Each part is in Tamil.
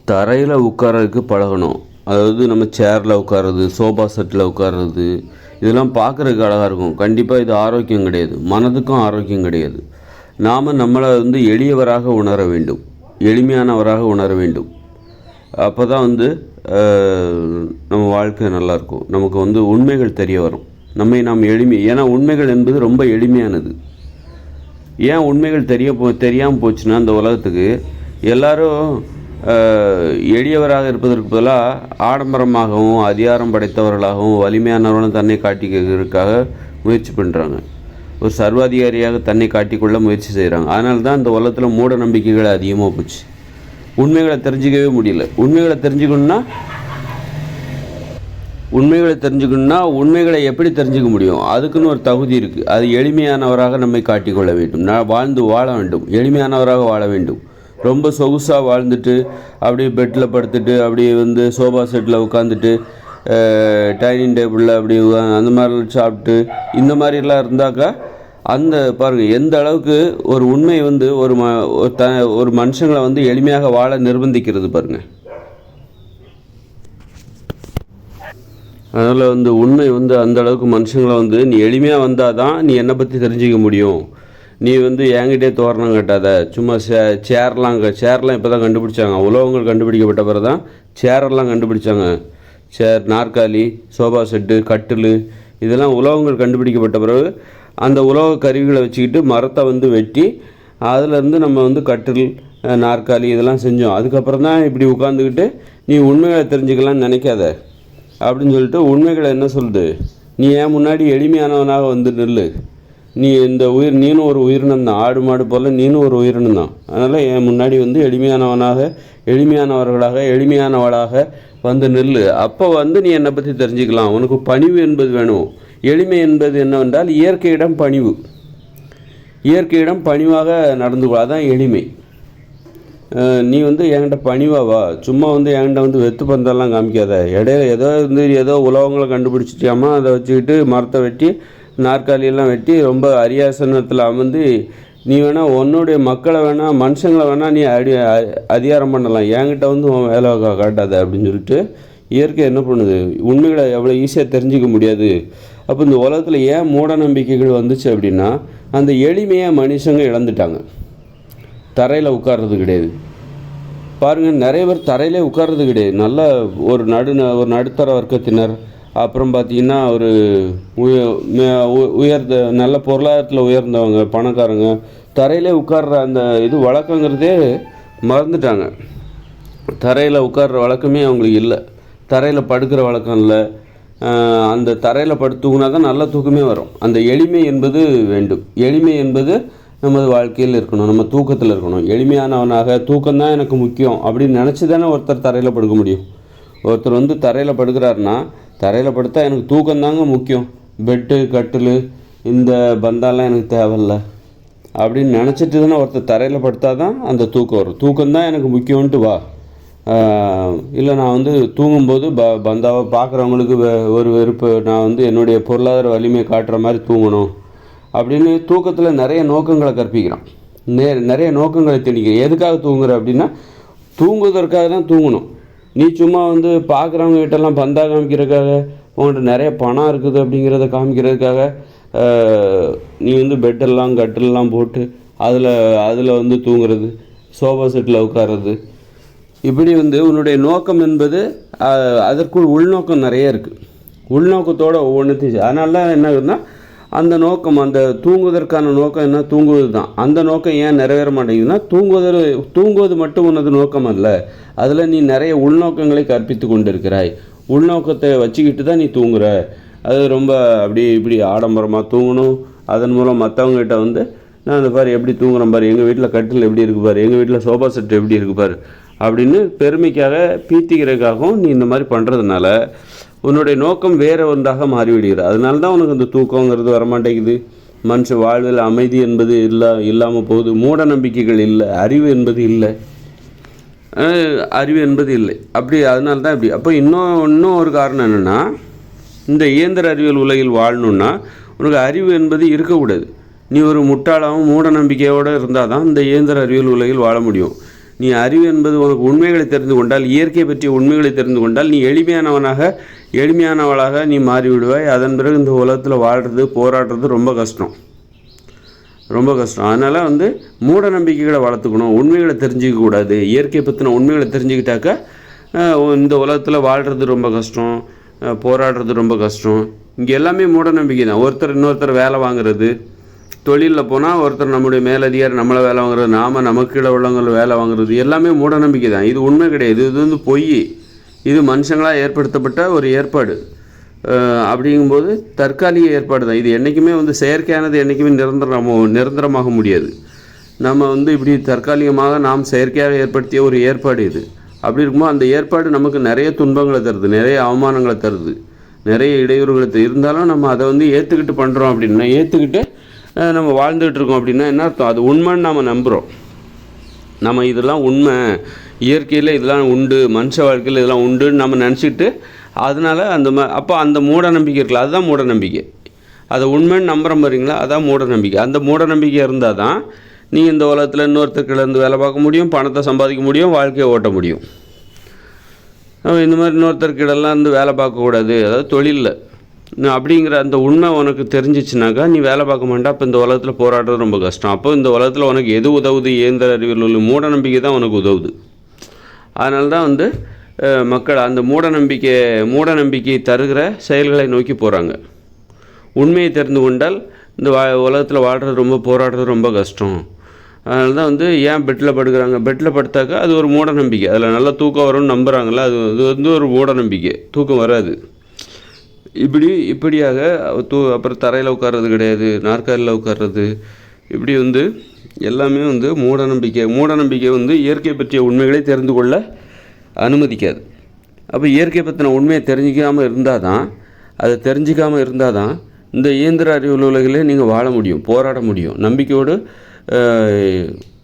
தரையில் உட்காரதுக்கு பழகணும். அதாவது நம்ம சேரில் உட்கார்றது, சோஃபா செட்டில் உட்கார்றது, இதெல்லாம் பார்க்குறதுக்கு அழகாக இருக்கும். கண்டிப்பாக இது ஆரோக்கியம் கிடையாது, மனதுக்கும் ஆரோக்கியம் கிடையாது. நாம் நம்மளை எளியவராக உணர வேண்டும், எளிமையானவராக உணர வேண்டும். அப்போ தான் நம்ம வாழ்க்கை நல்லாயிருக்கும். நமக்கு உண்மைகள் தெரிய வரும். நாம் ஏன்னா உண்மைகள் என்பது ரொம்ப எளிமையானது. ஏன் உண்மைகள் தெரியாமல் போச்சுன்னா இந்த உலகத்துக்கு எல்லோரும் எளியவராக இருப்பதற்கு பதிலாக ஆடம்பரமாகவும் அதிகாரம் படைத்தவர்களாகவும் வலிமையானவர்களும் தன்னை காட்டிக்கிறதுக்காக முயற்சி பண்ணுறாங்க. ஒரு சர்வாதிகாரியாக தன்னை காட்டிக்கொள்ள முயற்சி செய்கிறாங்க. அதனால தான் இந்த உலகத்தில் மூட நம்பிக்கைகள் அதிகமாக போச்சு. உண்மைகளை தெரிஞ்சிக்கவே முடியல. உண்மைகளை தெரிஞ்சுக்கணுன்னா உண்மைகளை எப்படி தெரிஞ்சுக்க முடியும்? அதுக்குன்னு ஒரு தகுதி இருக்குது. அது எளிமையானவராக நம்மை காட்டிக்கொள்ள வேண்டும். வாழ வேண்டும், எளிமையானவராக வாழ வேண்டும். ரொம்ப சொகுசாக வாழ்ந்துட்டு அப்படியே பெட்டில் படுத்துட்டு அப்படியே சோஃபா செட்டில் உட்காந்துட்டு டைனிங் டேபிளில் அப்படி அந்த மாதிரிலாம் சாப்பிட்டு இந்த மாதிரிலாம் இருந்தாக்கா பாருங்கள் எந்த அளவுக்கு ஒரு உண்மை ஒரு மனுஷங்களை எளிமையாக வாழ நிர்பந்திக்கிறது பாருங்கள். அதனால் உண்மை அந்த அளவுக்கு மனுஷங்களை நீ எளிமையாக வந்தால் தான் நீ என்னை பற்றி தெரிஞ்சிக்க முடியும். நீ என்கிட்டே தோரணம் கட்டாத, சும்மா சேரெலாம் இப்போ தான் கண்டுபிடிச்சாங்க. உலோகங்கள் கண்டுபிடிக்கப்பட்ட பிறகு தான் சேரெல்லாம் கண்டுபிடிச்சாங்க. சேர், நாற்காலி, சோஃபா செட்டு, கட்டில், இதெல்லாம் உலோகங்கள் கண்டுபிடிக்கப்பட்ட பிறகு அந்த உலோக கருவிகளை வச்சுக்கிட்டு மரத்தை வெட்டி அதிலேருந்து நம்ம கட்டில், நாற்காலி இதெல்லாம் செஞ்சோம். அதுக்கப்புறம் தான் இப்படி உட்காந்துக்கிட்டு நீ உண்மைகளை தெரிஞ்சுக்கலான்னு நினைக்காத அப்படின்னு சொல்லிட்டு உண்மைகளை என்ன சொல்லுது, நீ ஏன் முன்னாடி எளிமையானவனாக நில்லு. நீனும் ஒரு உயிரினம் தான், ஆடு மாடு போல் நீனும் ஒரு உயிரினம் தான். அதனால் என் முன்னாடி எளிமையானவர்களாக எளிமையானவளாக நில்லு. அப்போ நீ என்னை பற்றி தெரிஞ்சுக்கலாம். உனக்கு பணிவு என்பது வேணும். எளிமை என்பது என்னவென்றால் இயற்கையிடம் பணிவு. இயற்கையிடம் பணிவாக நடந்து கொள்ள, அதான் எளிமை. நீ என்கிட்ட பணிவாவா, சும்மா என்கிட்ட வெத்து பந்தெல்லாம் காமிக்காத. இடையில ஏதோ உலகங்களை கண்டுபிடிச்சிட்டியாமா, அதை வச்சுக்கிட்டு மரத்தை வெட்டி நாற்காலியெல்லாம் வெட்டி ரொம்ப அரியாசனத்தில் அமர்ந்து நீ வேணால் உன்னுடைய மக்களை வேணால் மனுஷங்களை வேணால் நீ அதிகாரம் பண்ணலாம், என்கிட்ட உன் வேலை காட்டாத அப்படின்னு சொல்லிட்டு இயற்கை என்ன பண்ணுது, உண்மைகளை எவ்வளோ ஈஸியாக தெரிஞ்சிக்க முடியாது. அப்போ இந்த உலகத்தில் ஏன் மூட நம்பிக்கைகள் வந்துச்சு அப்படின்னா அந்த எளிமையாக மனுஷங்க இழந்துட்டாங்க. தரையில் உட்கார்றது கிடையாது. பாருங்கள், நிறைய பேர் தரையிலே உட்கார்றது கிடையாது. நல்ல ஒரு நடுத்தர வர்க்கத்தினர், அப்புறம் பார்த்திங்கன்னா ஒரு உயர்ந்த நல்ல பொருளாதாரத்தில் உயர்ந்தவங்க, பணக்காரங்க தரையிலே உட்கார்ற அந்த வழக்கங்கிறதே மறந்துட்டாங்க. தரையில் உட்கார்ற வழக்கமே அவங்களுக்கு இல்லை. தரையில் படுக்கிற வழக்கம் இல்லை. அந்த தரையில் படுத்துக்குனா தான் நல்ல தூக்கமே வரும். அந்த எளிமை என்பது வேண்டும். எளிமை என்பது நமது வாழ்க்கையில் இருக்கணும், நம்ம தூக்கத்தில் இருக்கணும். எளிமையானவனாக தூக்கம்தான் எனக்கு முக்கியம் அப்படின்னு நினச்சி தானே ஒருத்தர் தரையில் படுக்க முடியும். ஒருத்தர் தரையில் படுக்கிறாருன்னா தரையில் படுத்தா எனக்கு தூக்கம்தாங்க முக்கியம், பெட்டு கட்டில் இந்த பந்தாலாம் எனக்கு தேவையில்லை அப்படின்னு நினச்சிட்டு தானே ஒருத்தர் தரையில் படுத்தா தான் அந்த தூக்கம் வரும். தூக்கம்தான் எனக்கு முக்கியம்ன்ட்டு வா. இல்லை நான் தூங்கும்போது பந்தாவை பார்க்குறவங்களுக்கு ஒரு வெறுப்பு, நான் என்னுடைய பொருளாதார வலிமையை காட்டுற மாதிரி தூங்கணும் அப்படின்னு தூக்கத்தில் நிறைய நோக்கங்களை கற்பிக்கிறான். நிறைய நோக்கங்களை திணிக்கிறேன். எதுக்காக தூங்குற அப்படின்னா தூங்குவதற்காக தான் தூங்கணும். நீ சும்மா பார்க்குறவங்க கிட்டலாம் பந்தா காமிக்கிறதுக்காக, உங்கள்கிட்ட நிறைய பணம் இருக்குது அப்படிங்கிறத காமிக்கிறதுக்காக நீ பெட்டெல்லாம் கட்டெல்லாம் போட்டு அதில் தூங்குறது, சோஃபா செட்டில் உட்கார்றது, இப்படி உன்னுடைய நோக்கம் என்பது அதற்குள் உள்நோக்கம் நிறைய இருக்குது. உள்நோக்கத்தோடு ஒவ்வொன்றுத்தையும். அதனால தான் என்ன ஆகுதுன்னா அந்த நோக்கம், அந்த தூங்குவதற்கான நோக்கம் என்ன, தூங்குவது தான். அந்த நோக்கம் ஏன் நிறைவேற மாட்டேங்குதுன்னா தூங்குவது மட்டும் உனது நோக்கம் அல்ல, அதில் நீ நிறைய உள்நோக்கங்களை கற்பித்து கொண்டு இருக்கிறாய். உள்நோக்கத்தை வச்சுக்கிட்டு தான் நீ தூங்குற. அது ரொம்ப இப்படி ஆடம்பரமாக தூங்கணும். அதன் மூலம் மற்றவங்ககிட்ட நான் அந்த பாரு எப்படி தூங்குறேன் பாரு, எங்கள் வீட்டில் கட்டில் எப்படி இருக்குது பாரு, எங்கள் வீட்டில் சோஃபா செட் எப்படி இருக்குது பாரு அப்படின்னு பெருமைக்காக பீத்திக்கிறதுக்காகவும் நீ இந்த மாதிரி பண்ணுறதுனால உன்னுடைய நோக்கம் வேறு ஒன்றாக மாறிவிடுகிறது. அதனால தான் உனக்கு அந்த தூக்கங்கிறது வரமாட்டேங்குது. மனுஷ வாழ்வில் அமைதி என்பது இல்லாமல் போகுது. மூட நம்பிக்கைகள் இல்லை, அறிவு என்பது இல்லை. அப்படி அதனால தான் இப்படி. அப்போ இன்னும் ஒரு காரணம் என்னென்னா, இந்த இயந்திர அறிவியல் உலகில் வாழணுன்னா உனக்கு அறிவு என்பது இருக்கக்கூடாது. நீ ஒரு முட்டாளாகவும் மூட நம்பிக்கையோடு இருந்தால் தான் இந்த இயந்திர அறிவியல் உலகில் வாழ முடியும். நீ அறிவு என்பது உனக்கு உண்மைகளை தெரிந்து கொண்டால், இயற்கை பற்றிய உண்மைகளை தெரிந்து கொண்டால், நீ எளிமையானவளாக நீ மாறிவிடுவாய். அதன் பிறகு இந்த உலகத்தில் வாழ்கிறது, போராடுறது ரொம்ப கஷ்டம். அதனால் மூட நம்பிக்கைகளை வளர்த்துக்கணும், உண்மைகளை தெரிஞ்சிக்கக்கூடாது. இயற்கை பற்றின உண்மைகளை தெரிஞ்சுக்கிட்டாக்கா இந்த உலகத்தில் வாழ்கிறது ரொம்ப கஷ்டம், போராடுறது ரொம்ப கஷ்டம். இங்கே எல்லாமே மூட நம்பிக்கை தான். ஒருத்தர் இன்னொருத்தர் வேலை வாங்குறது, தொழிலில் போனால் ஒருத்தர் நம்முடைய மேலதிகாரி நம்மளை வேலை வாங்குறது, நமக்கு கீழே உள்ளவங்களை வேலை வாங்குறது, எல்லாமே மூட நம்பிக்கை தான். இது உண்மை கிடையாது. இது பொய். இது மனுஷங்களாக ஏற்படுத்தப்பட்ட ஒரு ஏற்பாடு. அப்படிங்கும்போது தற்காலிக ஏற்பாடு தான் இது. என்றைக்குமே செயற்கையானது என்றைக்குமே நிரந்தரமாக முடியாது. நம்ம இப்படி தற்காலிகமாக நாம் செயற்கையாக ஏற்படுத்திய ஒரு ஏற்பாடு இது. அப்படி இருக்கும்போது அந்த ஏற்பாடு நமக்கு நிறைய துன்பங்களை தருது, நிறைய அவமானங்களை தருது, நிறைய இடையூறுகளை இருந்தாலும் நம்ம அதை ஏற்றுக்கிட்டு பண்ணுறோம் அப்படின்னா, ஏற்றுக்கிட்டு நம்ம வாழ்ந்துகிட்டு இருக்கோம் அப்படின்னா என்ன அர்த்தம்? அது உண்மைன்னு நம்ம நம்புகிறோம். நம்ம இதெல்லாம் உண்மை, இயற்கையில் இதெல்லாம் உண்டு, மனுஷ வாழ்க்கையில் இதெல்லாம் உண்டுன்னு நம்ம நினச்சிக்கிட்டு அதனால் அப்போ அந்த மூட நம்பிக்கை இருக்குல்ல, அதுதான் மூட நம்பிக்கை. அதை உண்மைன்னு நம்புகிறோம் பாருங்களா, அதான் மூட நம்பிக்கை. அந்த மூட நம்பிக்கை இருந்தால் தான் நீங்கள் இந்த உலகத்தில் இன்னொருத்தர்கிட்டேருந்து வேலை பார்க்க முடியும், பணத்தை சம்பாதிக்க முடியும், வாழ்க்கையை ஓட்ட முடியும். இந்த மாதிரி இன்னொருத்தர்கிட்டலாம் வேலை பார்க்கக்கூடாது, அதாவது தொழிலில் அப்படிங்கிற அந்த உண்மை உனக்கு தெரிஞ்சிச்சுனாக்கா நீ வேலை பார்க்க மாட்டா. அப்போ இந்த உலகத்தில் போராடுறது ரொம்ப கஷ்டம். அப்போ இந்த உலகத்தில் உனக்கு எது உதவுது? இயந்திர அறிவியல் உள்ள மூட நம்பிக்கை தான் உனக்கு உதவுது. அதனால தான் மக்கள் அந்த மூட நம்பிக்கை தருகிற செயல்களை நோக்கி போகிறாங்க. உண்மையை தெரிந்து கொண்டால் இந்த உலகத்தில் வாழ்கிறது ரொம்ப, போராடுறது ரொம்ப கஷ்டம். அதனால தான் ஏன் பெட்டில் படுக்கிறாங்க? பெட்டில் படுத்தாக்கா அது ஒரு மூட நம்பிக்கை. அதில் நல்லா தூக்கம் வரும்னு நம்புகிறாங்களா, அது ஒரு மூட நம்பிக்கை. தூக்கம் வராது. இப்படியாக அப்புறம் தரையில் உட்கார்றது கிடையாது, நாற்காலியில் உட்கார்றது, இப்படி எல்லாமே மூட நம்பிக்கை இயற்கை பற்றிய உண்மைகளை தெரிந்து கொள்ள அனுமதிக்காது. அப்போ இயற்கை பற்றின உண்மையை தெரிஞ்சிக்காமல் இருந்தால் தான் இந்த இயந்திர அறிவியல் உலகிலே நீங்கள் வாழ முடியும், போராட முடியும், நம்பிக்கையோடு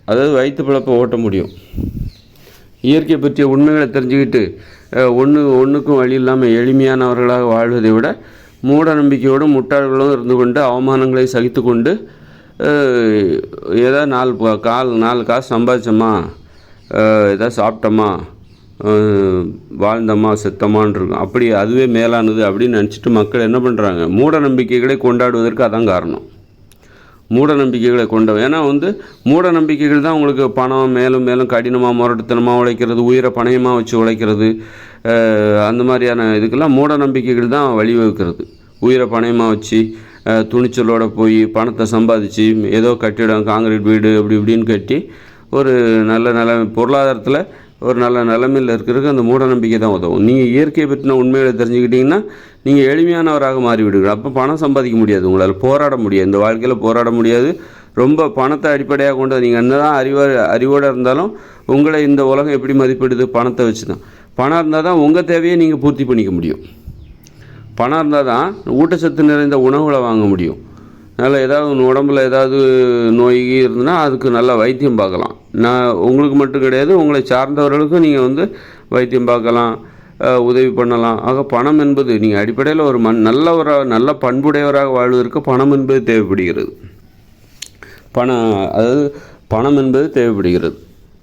அதாவது வயிற்று பிழப்பை ஓட்ட முடியும். இயற்கை பற்றிய உண்மைகளை தெரிஞ்சுக்கிட்டு ஒன்றுக்கும் வழி இல்லாமல் எளிமையானவர்களாக வாழ்வதை விட மூட நம்பிக்கையோடு முட்டாள்களும் இருந்து கொண்டு அவமானங்களை சகித்து கொண்டு ஏதாவது நாலு காசு சம்பாதிச்சோமா, ஏதாவது சாப்பிட்டோமா, வாழ்ந்தோமா, செத்தமான்னு இருக்கும். அப்படி அதுவே மேலானது அப்படின்னு நினச்சிட்டு மக்கள் என்ன பண்ணுறாங்க? மூட நம்பிக்கைகளை கொண்டாடுவதற்கு அதான் காரணம். மூட நம்பிக்கைகளை ஏன்னா மூட நம்பிக்கைகள் தான் உங்களுக்கு பணம் மேலும் மேலும் கடினமாக முரட்டுத்தனமாக உழைக்கிறது, உயிரை பணயமாக வச்சு உழைக்கிறது, அந்த மாதிரியான இதுக்கெல்லாம் மூட நம்பிக்கைகள் தான் வழிவகுக்கிறது. உயிரை பணயமாக வச்சு துணிச்சலோடு போய் பணத்தை சம்பாதிச்சு ஏதோ கட்டிடம், காங்கிரீட் வீடு அப்படி இப்படின்னு கட்டி ஒரு நல்ல பொருளாதாரத்தில் ஒரு நல்ல நிலைமையில் இருக்கிறதுக்கு அந்த மூட நம்பிக்கை தான் உதவும். நீங்கள் இயற்கையை பற்றின உண்மைகளை தெரிஞ்சுக்கிட்டிங்கன்னா நீங்கள் எளிமையானவராக மாறிவிடுவீர்கள். அப்போ பணம் சம்பாதிக்க முடியாது, உங்களால் போராட முடியாது, இந்த வாழ்க்கையில் போராட முடியாது. ரொம்ப பணத்தை அடிப்படையாக கொண்டு நீங்கள் என்ன தான் அறிவோடு இருந்தாலும் உங்களை இந்த உலகம் எப்படி மதிப்பிடுது? பணத்தை வச்சு தான். பணம் இருந்தால் தான் உங்கள் தேவையை நீங்கள் பூர்த்தி பண்ணிக்க முடியும். பணம் இருந்தால் தான் ஊட்டச்சத்து நிறைந்த உணவுகளை வாங்க முடியும். அதனால் ஏதாவது உடம்புல ஏதாவது நோய் இருந்ததுன்னா அதுக்கு நல்லா வைத்தியம் பார்க்கலாம். உங்களுக்கு மட்டும் கிடையாது, உங்களை சார்ந்தவர்களுக்கும் நீங்கள் வைத்தியம் பார்க்கலாம், உதவி பண்ணலாம். ஆக பணம் என்பது நீங்கள் அடிப்படையில் ஒரு நல்ல பண்புடையவராக வாழ்வதற்கு பணம் என்பது தேவைப்படுகிறது. பணம் என்பது தேவைப்படுகிறது.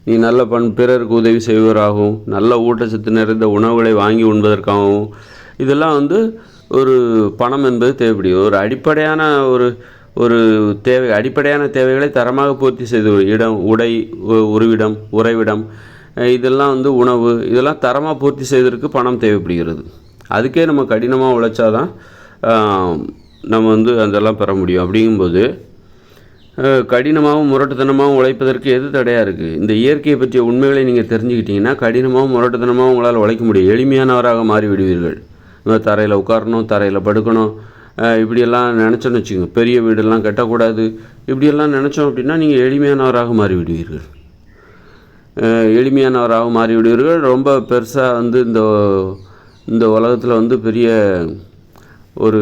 நீ நல்ல பிறருக்கு உதவி செய்வதற்காகவும் நல்ல ஊட்டச்சத்து நிறைந்த உணவுகளை வாங்கி உண்பதற்காகவும் இதெல்லாம் ஒரு பணம் என்பது தேவைப்படுகிறது. ஒரு அடிப்படையான அடிப்படையான தேவைகளை தரமாக பூர்த்தி செய்து இடம், உடை, உறைவிடம் இதெல்லாம் உணவு இதெல்லாம் தரமாக பூர்த்தி செய்வதற்கு பணம் தேவைப்படுகிறது. அதுக்கே நம்ம கடினமாக உழைச்சாதான் நம்ம அதெல்லாம் பெற முடியும். அப்படிங்கும்போது கடினமாகவும் முரட்டுத்தனமாகவும் உழைப்பதற்கு எது தடையாக இருக்குது? இந்த இயற்கையை பற்றிய உண்மைகளை நீங்கள் தெரிஞ்சுக்கிட்டிங்கன்னா கடினமாகவும் முரட்டுத்தனமாகவும் உங்களால் உழைக்க முடியும். எளிமையானவராக மாறிவிடுவீர்கள். தரையில் உட்காரணும், தரையில் படுக்கணும், இப்படியெல்லாம் நினச்சோன்னு வச்சுக்கோங்க. பெரிய வீடெல்லாம் கட்டக்கூடாது, இப்படியெல்லாம் நினச்சோம் அப்படின்னா நீங்கள் எளிமையானவராக மாறிவிடுவீர்கள். ரொம்ப பெருசாக இந்த உலகத்தில் பெரிய ஒரு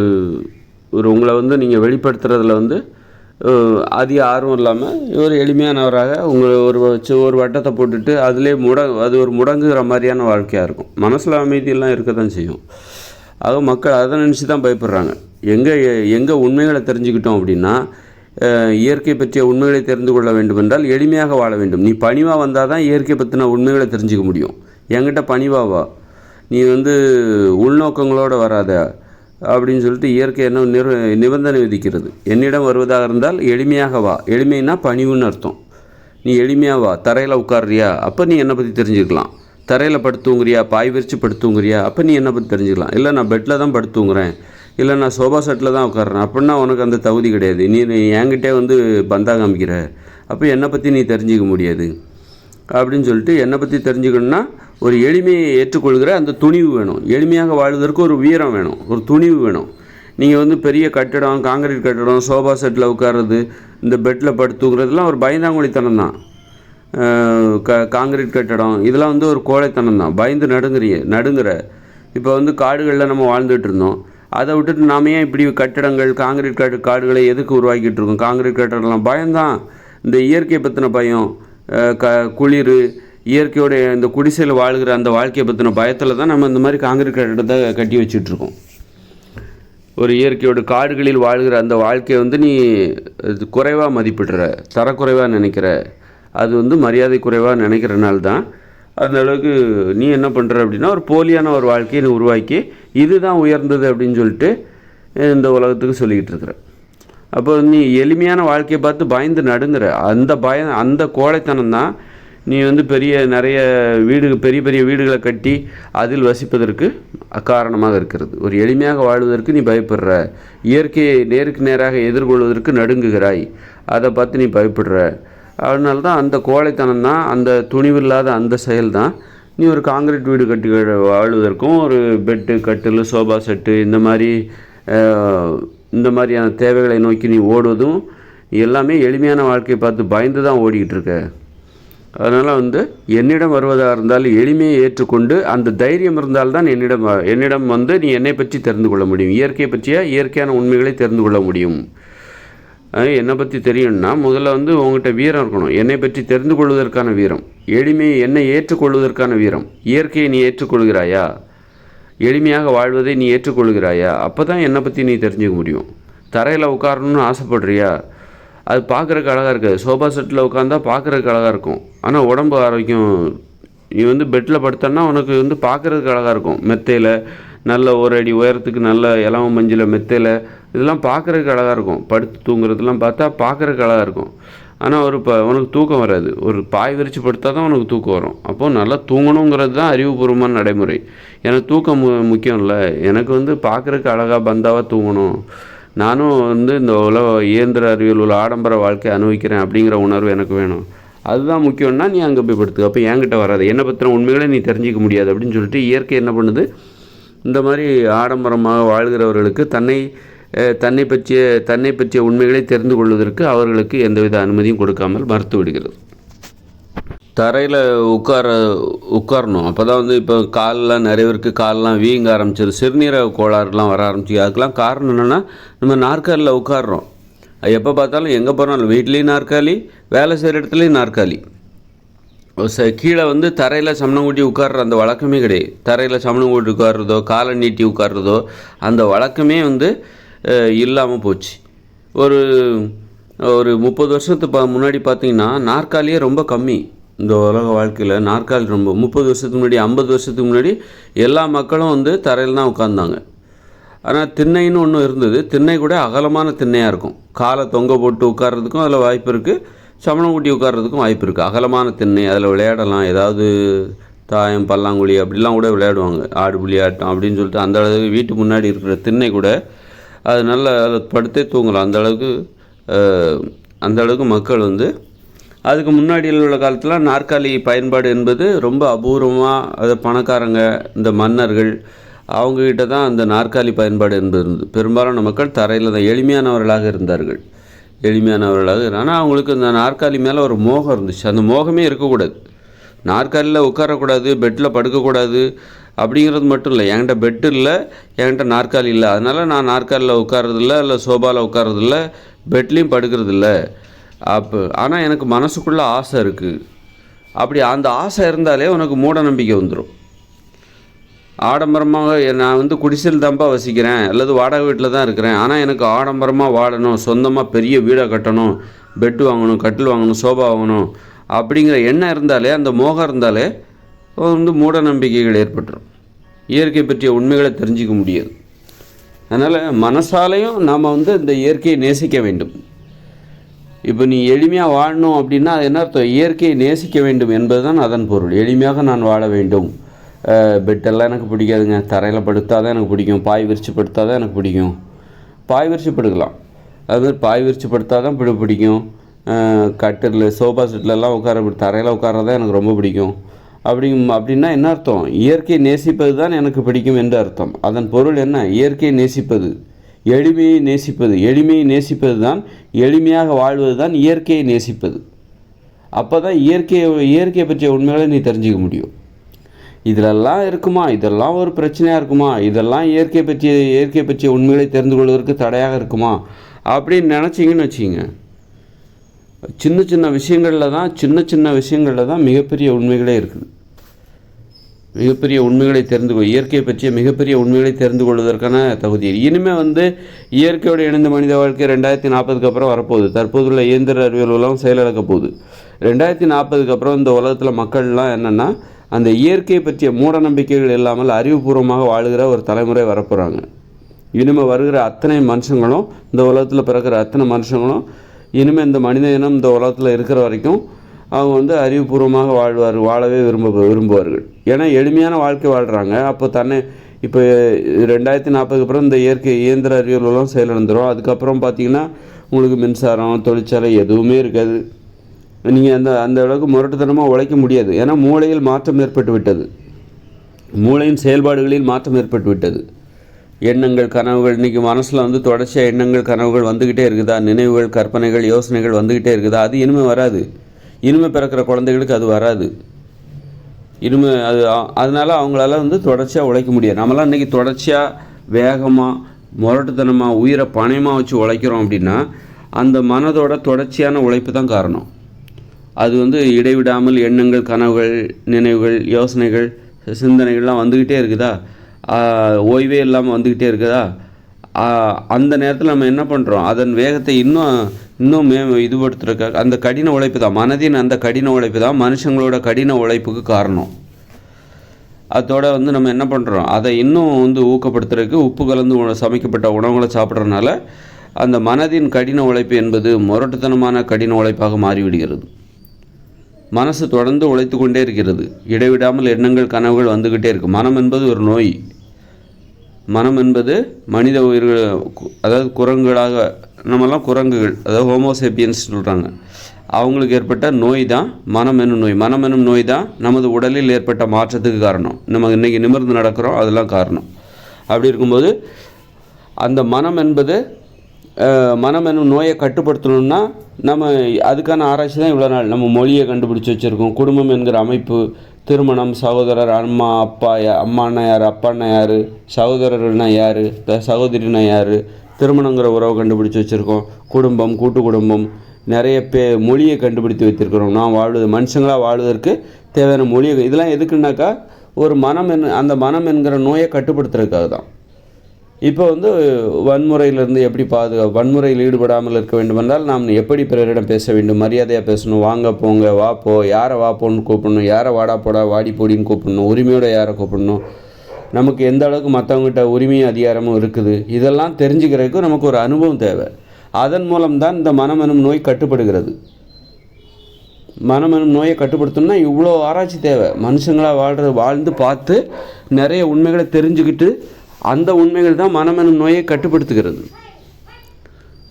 உங்களை நீங்கள் வெளிப்படுத்துறதுல அதிக ஆர்வம் இல்லாமல் ஒரு எளிமையானவராக உங்களை ஒரு வட்டத்தை போட்டுட்டு அதிலே அது ஒரு முடங்குகிற மாதிரியான வாழ்க்கையாக இருக்கும். மனசில் அமைதியெல்லாம் இருக்க தான் செய்யும். ஆக மக்கள் அதை நினச்சி தான் பயப்படுறாங்க. எங்கே உண்மைகளை தெரிஞ்சுக்கிட்டோம் அப்படின்னா இயற்கை பற்றிய உண்மைகளை தெரிந்து கொள்ள வேண்டும் என்றால் எளிமையாக வாழ வேண்டும். நீ பணிவாக வந்தால் தான் இயற்கை பற்றின உண்மைகளை தெரிஞ்சுக்க முடியும். என்கிட்ட பணிவாக வா, நீ உள்நோக்கங்களோடு வராத அப்படின்னு சொல்லிட்டு இயற்கை என்ன நிபந்தனை விதிக்கிறது. என்னிடம் வருவதாக இருந்தால் எளிமையாக வா. எளிமைன்னா பணிவுன்னு அர்த்தம். நீ எளிமையாக வா. தரையில் உட்கார்றியா, அப்போ நீ என்னை பற்றி தெரிஞ்சுக்கலாம். தரையில் படுத்துங்கிறியா, பாய் விரித்து படுத்துங்கிறியா, அப்போ நீ என்னை பற்றி தெரிஞ்சுக்கலாம். இல்லை நான் பெட்டில் தான் படுத்துங்கிறேன், இல்லை நான் சோபா செட்டில் தான் உட்கார்றேன், அப்படின்னா உனக்கு அந்த தகுதி கிடையாது. நீ என்கிட்டே பந்தா காமிக்கிற, அப்போ என்னை பற்றி நீ தெரிஞ்சிக்க முடியாது அப்படின்னு சொல்லிட்டு என்னை பற்றி தெரிஞ்சுக்கணுன்னா ஒரு எளிமையை ஏற்றுக்கொள்கிற அந்த துணிவு வேணும். எளிமையாக வாழ்வதற்கு ஒரு வீரம் வேணும், ஒரு துணிவு வேணும். நீங்கள் பெரிய கட்டடம், காங்கிரீட் கட்டடம், சோபா செட்டில் உட்கார்றது, இந்த பெட்டில் படுத்துக்கிறதுலாம் ஒரு பயந்தாங்குழித்தனம் தான். காங்கிரீட் கட்டடம் இதெல்லாம் ஒரு கோழைத்தனம் தான். பயந்து நடுங்குற. இப்போ காடுகளில் நம்ம வாழ்ந்துட்டு இருந்தோம், அதை விட்டுட்டு நாம ஏன் இப்படி கட்டடங்கள், காங்கிரீட் காடுகளை எதுக்கு உருவாக்கிட்டு இருக்கோம்? காங்கிரீட் கட்டடம்லாம் பயம்தான். இந்த இயற்கையை பற்றின பயம், குளிர், இயற்கையோட இந்த குடிசையில் வாழ்கிற அந்த வாழ்க்கையை பற்றின பயத்தில் தான் நம்ம இந்த மாதிரி காங்கிரீட் கட்டடத்தை கட்டி வச்சிட்ருக்கோம். ஒரு இயற்கையோட காடுகளில் வாழ்கிற அந்த வாழ்க்கையை நீ குறைவாக மதிப்பிடுற, தரக்குறைவாக நினைக்கிற, அது மரியாதை குறைவாக நினைக்கிறனால தான் அந்த அளவுக்கு நீ என்ன பண்ணுற அப்படின்னா ஒரு போலியான ஒரு வாழ்க்கையை நீ உருவாக்கி இதுதான் உயர்ந்தது அப்படின்னு சொல்லிட்டு இந்த உலகத்துக்கு சொல்லிக்கிட்டு இருக்கிற. அப்போ நீ எளிமையான வாழ்க்கையை பார்த்து பயந்து நடுங்குற. அந்த கோழைத்தனம் தான் நீ நிறைய பெரிய பெரிய வீடுகளை கட்டி அதில் வசிப்பதற்கு அக்காரணமாக இருக்கிறது. ஒரு எளிமையாக வாழ்வதற்கு நீ பயப்படுற, இயற்கையை நேருக்கு நேராக எதிர்கொள்வதற்கு நடுங்குகிறாய், அதை பார்த்து நீ பயப்படுற. அதனால தான் அந்த கோழைத்தனம் தான், அந்த துணிவில்லாத அந்த செயல் தான் நீ ஒரு காங்கிரீட் வீடு கட்டி வாழ்வதற்கும் ஒரு பெட்டு, கட்டில், சோபா செட்டு இந்த மாதிரியான தேவைகளை நோக்கி நீ ஓடுவதும் எல்லாமே எளிமையான வாழ்க்கையை பார்த்து பயந்து தான் ஓடிக்கிட்டு இருக்க. அதனால் என்னிடம் வருவதாக இருந்தால் எளிமையை ஏற்றுக்கொண்டு அந்த தைரியம் இருந்தால்தான் என்னிடம் நீ என்னை பற்றி தெரிந்து கொள்ள முடியும். இயற்கையை பற்றிய இயற்கையான உண்மைகளை தெரிந்து கொள்ள முடியும். என்னை பற்றி தெரியும்னா முதல்ல உங்கள்கிட்ட வீரம் இருக்கணும். என்னை பற்றி தெரிந்து கொள்வதற்கான வீரம், எளிமையை என்னை ஏற்றுக்கொள்வதற்கான வீரம். இயற்கையை நீ ஏற்றுக்கொள்கிறாயா, எளிமையாக வாழ்வதை நீ ஏற்றுக்கொள்கிறாயா, அப்போ தான் என்னை பற்றி நீ தெரிஞ்சுக்க முடியும். தரையில் உட்காரணும்னு ஆசைப்படுறியா, அது பார்க்குறக்கு அழகாக இருக்காது. சோபா செட்டில் உட்காந்தா பார்க்குறதுக்கு அழகாக இருக்கும், ஆனால் உடம்பு ஆரோக்கியம். நீ பெட்டில் படுத்தன்னா உனக்கு பார்க்குறதுக்கு அழகாக இருக்கும். மெத்தையில் நல்ல ஒரு அடி உயரத்துக்கு நல்ல இலவ மஞ்சள் மெத்தையில் இதெல்லாம் பார்க்குறதுக்கு அழகாக இருக்கும். படுத்து தூங்குறதுலாம் பார்த்தா பார்க்குறதுக்கு அழகாக இருக்கும், ஆனால் உனக்கு தூக்கம் வராது. ஒரு பாய் விரித்து படுத்தா தான் உனக்கு தூக்கம் வரும். அப்போது நல்லா தூங்கணுங்கிறது தான் அறிவுபூர்வமான நடைமுறை. எனக்கு தூக்கம் முக்கியம் இல்லை, எனக்கு பார்க்குறதுக்கு அழகாக பந்தாவாக தூங்கணும், நானும் இந்த இயந்திர அறிவியல் உள்ள ஆடம்பர வாழ்க்கையை அனுபவிக்கிறேன் அப்படிங்கிற உணர்வு எனக்கு வேணும், அதுதான் முக்கியம்னா நீ அங்கே போய் படுத்து. அப்போ என்கிட்ட வராது, என்னை பற்றின உண்மைகளை நீ தெரிஞ்சிக்க முடியாது அப்படின்னு சொல்லிட்டு இயற்கை என்ன பண்ணுது, இந்த மாதிரி ஆடம்பரமாக வாழ்கிறவர்களுக்கு தன்னை பற்றிய உண்மைகளை தெரிந்து கொள்வதற்கு அவர்களுக்கு எந்தவித அனுமதியும் கொடுக்காமல் மறுத்து விடுகிறது. தரையில் உட்காரணும். அப்போ தான் இப்போ காலெலாம் நிறைய பேருக்கு காலெலாம் வீங்க ஆரம்பிச்சிடும், சிறுநீரக கோளாறுலாம் வர ஆரம்பிச்சு. அதுக்கெலாம் காரணம் என்னென்னா நம்ம நாற்காலியில் உட்காடுறோம். எப்போ பார்த்தாலும் எங்கே போனாலும் வீட்லேயும் நாற்காலி, வேலை செய்கிற இடத்துலையும் நாற்காலி. கீழே தரையில் சமணம் கூட்டி உட்கார்ற அந்த வழக்கமே கிடையாது. தரையில் சமணம் கூட்டி உட்கார்றதோ காலை நீட்டி உட்கார்றதோ அந்த வழக்கமே இல்லாமல் போச்சு. ஒரு 30 வருஷத்துக்கு முன்னாடி பார்த்திங்கன்னா நாற்காலியே ரொம்ப கம்மி. இந்த உலக வாழ்க்கையில் நாற்காலி ரொம்ப 30 வருஷத்துக்கு முன்னாடி 50 வருஷத்துக்கு முன்னாடி எல்லா மக்களும் தரையில் தான் உட்காந்தாங்க. ஆனால் திண்ணைன்னு ஒன்று இருந்தது. திண்ணை கூட அகலமான திண்ணையாக இருக்கும். காலை தொங்க போட்டு உட்கார்றதுக்கும் அதில் வாய்ப்பு இருக்குது, சமணம் கூட்டி உட்கார்றதுக்கும் வாய்ப்பு இருக்குது. அகலமான திண்ணை, அதில் விளையாடலாம், ஏதாவது தாயம், பல்லாங்குழி அப்படிலாம் கூட விளையாடுவாங்க, ஆடு புலி ஆட்டம் அப்படின்னு சொல்லிட்டு. அந்த அளவுக்கு வீட்டு முன்னாடி இருக்கிற திண்ணை கூட அது நல்ல படுத்தே தூங்கலாம். அந்த அளவுக்கு மக்கள் அதுக்கு முன்னாடி உள்ள காலத்தில் நாற்காலி பயன்பாடு என்பது ரொம்ப அபூர்வமாக, அது பணக்காரங்க, இந்த மன்னர்கள் அவங்கக்கிட்ட தான் அந்த நாற்காலி பயன்பாடு என்பது இருந்தது. பெரும்பாலான மக்கள் தரையில் தான் எளிமையானவர்களாக இருந்தார்கள். ஆனால் அவங்களுக்கு இந்த நாற்காலி மேலே ஒரு மோகம் இருந்துச்சு. அந்த மோகமே இருக்கக்கூடாது. நாற்காலியில் உட்காரக்கூடாது, பெட்டில் படுக்கக்கூடாது அப்படிங்கிறது மட்டும் இல்லை. என்கிட்ட பெட்டு இல்லை, என்கிட்ட நாற்காலி இல்லை, அதனால் நான் நாற்காலியில் உட்காரதில்லை, இல்லை சோபாவில் உட்காரதில்ல, பெட்லேயும் படுக்கிறதில்ல. ஆனால் எனக்கு மனசுக்குள்ளே ஆசை இருக்குது. அப்படி அந்த ஆசை இருந்தாலே உனக்கு மூட நம்பிக்கை வந்துடும். ஆடம்பரமாக நான் வந்து குடிசையில் தான்ப்பா வசிக்கிறேன் அல்லது வாடகை வீட்டில் தான் இருக்கிறேன், ஆனால் எனக்கு ஆடம்பரமாக வாழணும், சொந்தமாக பெரிய வீடை கட்டணும், பெட்டு வாங்கணும், கட்டில் வாங்கணும், சோபா வாங்கணும் அப்படிங்கிற எண்ணம் இருந்தாலே, அந்த மோகம் இருந்தாலே வந்து மூட நம்பிக்கைகள் ஏற்பட்டுரும். இயற்கை பற்றிய உண்மைகளை தெரிஞ்சிக்க முடியாது. அதனால் மனசாலையும் நாம் வந்து இந்த இயற்கையை நேசிக்க வேண்டும். இப்போ நீ எளிமையாக வாழணும் அப்படின்னா அது என்ன அர்த்தம்? இயற்கையை நேசிக்க வேண்டும் என்பது தான் அதன் பொருள். எளிமையாக நான் வாழ வேண்டும். பெட்டெல்லாம் எனக்கு பிடிக்காதுங்க, தரையில் படுத்தால் தான் எனக்கு பிடிக்கும், பாய் விரித்து படுத்தால் தான் எனக்கு பிடிக்கும். பாய் விரித்து படுக்கலாம், அதுமாதிரி பாய் விரித்து படுத்தால் தான் பிடிக்கும். கட்டில் சோஃபா செட்டிலெல்லாம் தரையில் உட்காரதான் எனக்கு ரொம்ப பிடிக்கும் அப்படின்னா என்ன அர்த்தம்? இயற்கையை நேசிப்பது தான் எனக்கு பிடிக்கும் என்று அர்த்தம். அதன் பொருள் என்ன? இயற்கையை நேசிப்பது, எளிமையை நேசிப்பது. எளிமையை நேசிப்பது தான், எளிமையாக வாழ்வது தான் இயற்கையை நேசிப்பது. அப்போ தான் இயற்கையை பற்றிய உண்மைகளை நீ தெரிஞ்சிக்க முடியும். இதிலெல்லாம் இருக்குமா, இதெல்லாம் ஒரு பிரச்சனையாக இருக்குமா, இதெல்லாம் இயற்கை பற்றிய உண்மைகளை தெரிந்து கொள்வதற்கு தடையாக இருக்குமா அப்படின்னு நினச்சிங்கன்னு வச்சிங்க, சின்ன விஷயங்களில் தான் மிகப்பெரிய உண்மைகளே இருக்குது. மிகப்பெரிய உண்மைகளை இயற்கையை பற்றிய மிகப்பெரிய உண்மைகளை தெரிந்து கொள்வதற்கான தகுதி. இனிமேல் வந்து இயற்கையோடு இணைந்த மனித வாழ்க்கை 2040 அப்புறம் வரப்போகுது. தற்போதுள்ள இயந்திர அறிவியல் உலகம் செயலிழக்க போகுது. 2040 அப்புறம் இந்த உலகத்தில் மக்கள்லாம் என்னென்னா அந்த இயற்கையை பற்றிய மூட நம்பிக்கைகள் இல்லாமல் அறிவுபூர்வமாக வாழுகிற ஒரு தலைமுறை வரப்போகிறாங்க. இனிமேல் வருகிற அத்தனை மனுஷங்களும், இந்த உலகத்தில் பிறக்கிற அத்தனை மனுஷங்களும் இனிமேல் இந்த மனித இனம் இந்த உலகத்தில் இருக்கிற வரைக்கும் அவங்க வந்து அறிவுபூர்வமாக வாழவே விரும்புவார்கள். ஏன்னா எளிமையான வாழ்க்கை வாழ்கிறாங்க. அப்போ இப்போ 2040 அப்புறம் இந்த இயந்திர அறிவியல் உலகம் செயலிழந்துடும். அதுக்கப்புறம் பார்த்திங்கன்னா உங்களுக்கு மின்சாரம், தொழிற்சாலை எதுவுமே இருக்காது. நீங்கள் அந்த அளவுக்கு முரட்டுத்தனமாக உழைக்க முடியாது. ஏன்னா மூளையில் மாற்றம் ஏற்பட்டு விட்டது, மூளையின் செயல்பாடுகளில் மாற்றம் ஏற்பட்டு விட்டது. எண்ணங்கள், கனவுகள், இன்றைக்கி மனசில் வந்து தொடர்ச்சியாக எண்ணங்கள், கனவுகள் வந்துக்கிட்டே இருக்குதா, நினைவுகள், கற்பனைகள், யோசனைகள் வந்துக்கிட்டே இருக்குதா, அது இனிமேல் வராது. இனிமேல் பிறக்கிற குழந்தைகளுக்கு அது வராது. இனிமேல் அதனால் அவங்களால வந்து தொடர்ச்சியாக உழைக்க முடியாது. நம்மளாம் இன்றைக்கி தொடர்ச்சியாக வேகமாக முரட்டுத்தனமாக உயிரை பணயமாக வச்சு உழைக்கிறோம் அப்படின்னா அந்த மனதோட தொடர்ச்சியான உழைப்பு தான் காரணம். அது வந்து இடைவிடாமல் எண்ணங்கள், கனவுகள், நினைவுகள், யோசனைகள், சிந்தனைகள்லாம் வந்துக்கிட்டே இருக்குதா, ஓய்வே இல்லாமல் வந்துக்கிட்டே இருக்குதா, அந்த நேரத்தில் நம்ம என்ன பண்ணுறோம்? அதன் வேகத்தை இன்னும் இதுபடுத்துறதுக்காக அந்த கடின உழைப்பு தான், மனதின் அந்த கடின உழைப்பு தான் மனுஷங்களோட கடின உழைப்புக்கு காரணம். அதோட வந்து நம்ம என்ன பண்ணுறோம்? அதை இன்னும் வந்து ஊக்கப்படுத்துறதுக்கு உப்பு கலந்து சமைக்கப்பட்ட உணவுகளை சாப்பிட்றதுனால அந்த மனதின் கடின உழைப்பு என்பது முரட்டுத்தனமான கடின உழைப்பாக மாறிவிடுகிறது. மனசு தொடர்ந்து உழைத்து கொண்டே இருக்கிறது. இடைவிடாமல் எண்ணங்கள், கனவுகள் வந்துக்கிட்டே இருக்குது. மனம் என்பது ஒரு நோய். மனம் என்பது மனித உயிர்கள், அதாவது குரங்குகளாக நம்மெல்லாம் குரங்குகள், அதாவது ஹோமோசேப்பியன்ஸ் சொல்கிறாங்க, அவங்களுக்கு ஏற்பட்ட நோய் தான் மனம் என்னும் நோய். மனம் என்னும் நோய் தான் நமது உடலில் ஏற்பட்ட மாற்றத்துக்கு காரணம். நம்ம இன்றைக்கி நிமிர்ந்து நடக்கிறோம், அதெல்லாம் காரணம். அப்படி இருக்கும்போது அந்த மனம் என்னும் நோயை கட்டுப்படுத்தணும்னா நம்ம அதுக்கான ஆராய்ச்சி தான் இவ்வளோ நாள். நம்ம மொழியை கண்டுபிடிச்சி வச்சுருக்கோம். குடும்பம் என்கிற அமைப்பு, திருமணம், சகோதரர், அம்மானா யார், அப்பான்னா யார், சகோதரர்னா யார், சகோதரினா யார், திருமணங்கிற உறவை கண்டுபிடிச்சி வச்சுருக்கோம். குடும்பம், கூட்டு குடும்பம், நிறைய மொழியை கண்டுபிடித்து வைத்திருக்கிறோம். நாம் மனுஷங்களாக வாழ்வதற்கு தேவையான மொழியை. இதெல்லாம் எதுக்குன்னாக்கா ஒரு அந்த மனம் என்கிற நோயை கட்டுப்படுத்துறதுக்காக தான். இப்போ வந்து வன்முறையிலிருந்து எப்படி வன்முறையில் ஈடுபடாமல் இருக்க வேண்டும் என்றால் நாம் எப்படி பிறரிடம் பேச வேண்டும், மரியாதையாக பேசணும், வாங்க போங்க, வா போ, யாரை வா போன்னு கூப்பிடணும், யாரை வாடா போடா வாடி போடின்னு கூப்பிடணும், உரிமையோட யாரை கூப்பிடணும், நமக்கு எந்த அளவுக்கு மற்றவங்ககிட்ட உரிமையும் அதிகாரமும் இருக்குது, இதெல்லாம் தெரிஞ்சுக்கிறதுக்கு நமக்கு ஒரு அனுபவம் தேவை. அதன் மூலம்தான் இந்த மனம் எனும் நோய் கட்டுப்படுகிறது. மனம் எனும் நோயை கட்டுப்படுத்தணும்னா இவ்வளோ ஆராய்ச்சி தேவை. மனுஷங்களாக வாழ்ந்து பார்த்து நிறைய உண்மைகளை தெரிஞ்சுக்கிட்டு அந்த உண்மைகள் தான் மனம் எனும் நோயை கட்டுப்படுத்துகிறது,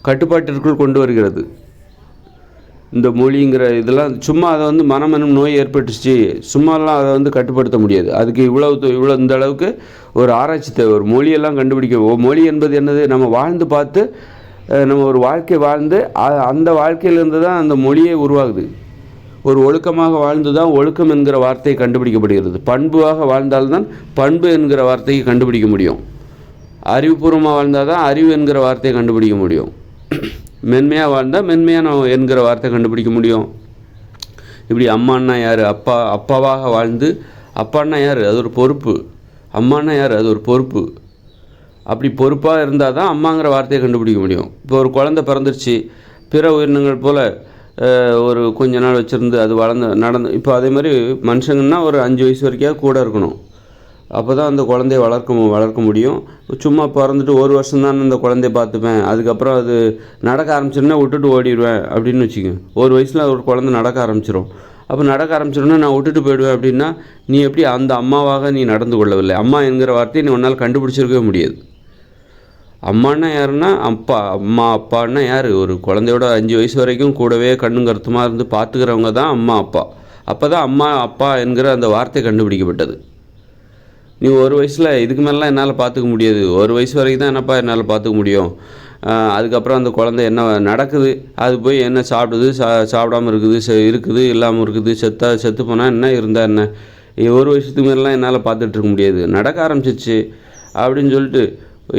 கட்டுப்பாட்டிற்குள் கொண்டு வருகிறது. இந்த மொழிங்கிற இதெல்லாம் சும்மா அதை வந்து மனம் எனும் நோய் ஏற்பட்டுச்சு, சும்மாலாம் அதை வந்து கட்டுப்படுத்த முடியாது. அதுக்கு இவ்வளோ இந்த அளவுக்கு ஒரு ஆராய்ச்சி தேவை. ஒரு மொழியெல்லாம் கண்டுபிடிக்க, மொழி என்பது என்னது? நம்ம வாழ்ந்து பார்த்து நம்ம ஒரு வாழ்க்கை வாழ்ந்து அந்த வாழ்க்கையிலேருந்து தான் அந்த மொழியே உருவாகுது. ஒரு ஒழுக்கமாக வாழ்ந்து தான் ஒழுக்கம் என்கிற வார்த்தையை கண்டுபிடிக்கப்படுகிறது. பண்பாக வாழ்ந்தால்தான் பண்பு என்கிற வார்த்தையை கண்டுபிடிக்க முடியும். அறிவுபூர்வமாக வாழ்ந்தால் தான் அறிவு என்கிற வார்த்தையை கண்டுபிடிக்க முடியும். மென்மையாக வாழ்ந்தால் மென்மையான என்கிற வார்த்தை கண்டுபிடிக்க முடியும். இப்படி அம்மான்னா யார், அப்பாவாக வாழ்ந்து, அப்பான்னா யார், அது ஒரு பொறுப்பு. அம்மானா யார்? அது ஒரு பொறுப்பு. அப்படி பொறுப்பாக இருந்தால் தான் அம்மாங்கிற வார்த்தையை கண்டுபிடிக்க முடியும். இப்போ ஒரு குழந்தை பிறந்துருச்சு, பிற உயிரினங்கள் போல் ஒரு கொஞ்ச நாள் வச்சுருந்து அது நடந்து இப்போ அதே மாதிரி மனுஷங்கன்னா ஒரு 5 வயசு வரைக்கும் கூட இருக்கணும். அப்போ தான் அந்த குழந்தைய வளர்க்க முடியும். சும்மா பிறந்துட்டு ஒரு வருஷம் தான் அந்த குழந்தைய பார்த்துப்பேன், அதுக்கப்புறம் அது நடக்க ஆரம்பிச்சிருந்தா விட்டுட்டு ஓடிடுவேன் அப்படின்னு வச்சுக்கோங்க. ஒரு வயசில் ஒரு குழந்தை நடக்க ஆரம்பிச்சிடும். அப்போ நடக்க ஆரம்பிச்சிடணும்னா நான் விட்டுட்டு போயிடுவேன் அப்படின்னா, நீ எப்படி அந்த அம்மாவாக நீ நடந்து கொள்ளவில்லை. அம்மா என்கிற வார்த்தையை நீ உன்னால் கண்டுபிடிச்சிருக்கவே முடியாது. அம்மானா யாருன்னா அப்பா. அப்பான்னா யார்? ஒரு குழந்தையோட 5 வயசு வரைக்கும் கூடவே கண்ணும் கருத்துமாக இருந்து பார்த்துக்கிறவங்க தான் அம்மா அப்பா. அப்போ தான் அம்மா அப்பா என்கிற அந்த வார்த்தை கண்டுபிடிக்கப்பட்டது. நீ ஒரு வயசில் இதுக்கு மேலாம் என்னால் பார்த்துக்க முடியாது, ஒரு வயசு வரைக்கும் தான் என்னப்பா என்னால் பார்த்துக்க முடியும். அதுக்கப்புறம் அந்த குழந்தை என்ன நடக்குது, அது போய் என்ன சாப்பிடுது, சாப்பிடாமல் இருக்குது இல்லாமல் இருக்குது, செத்து போனால் என்ன, இருந்தால் என்ன, ஒரு வருஷத்துக்கு மேலாம் என்னால் பார்த்துட்ருக்க முடியாது, நடக்க ஆரம்பிச்சிச்சு அப்படின்னு சொல்லிட்டு.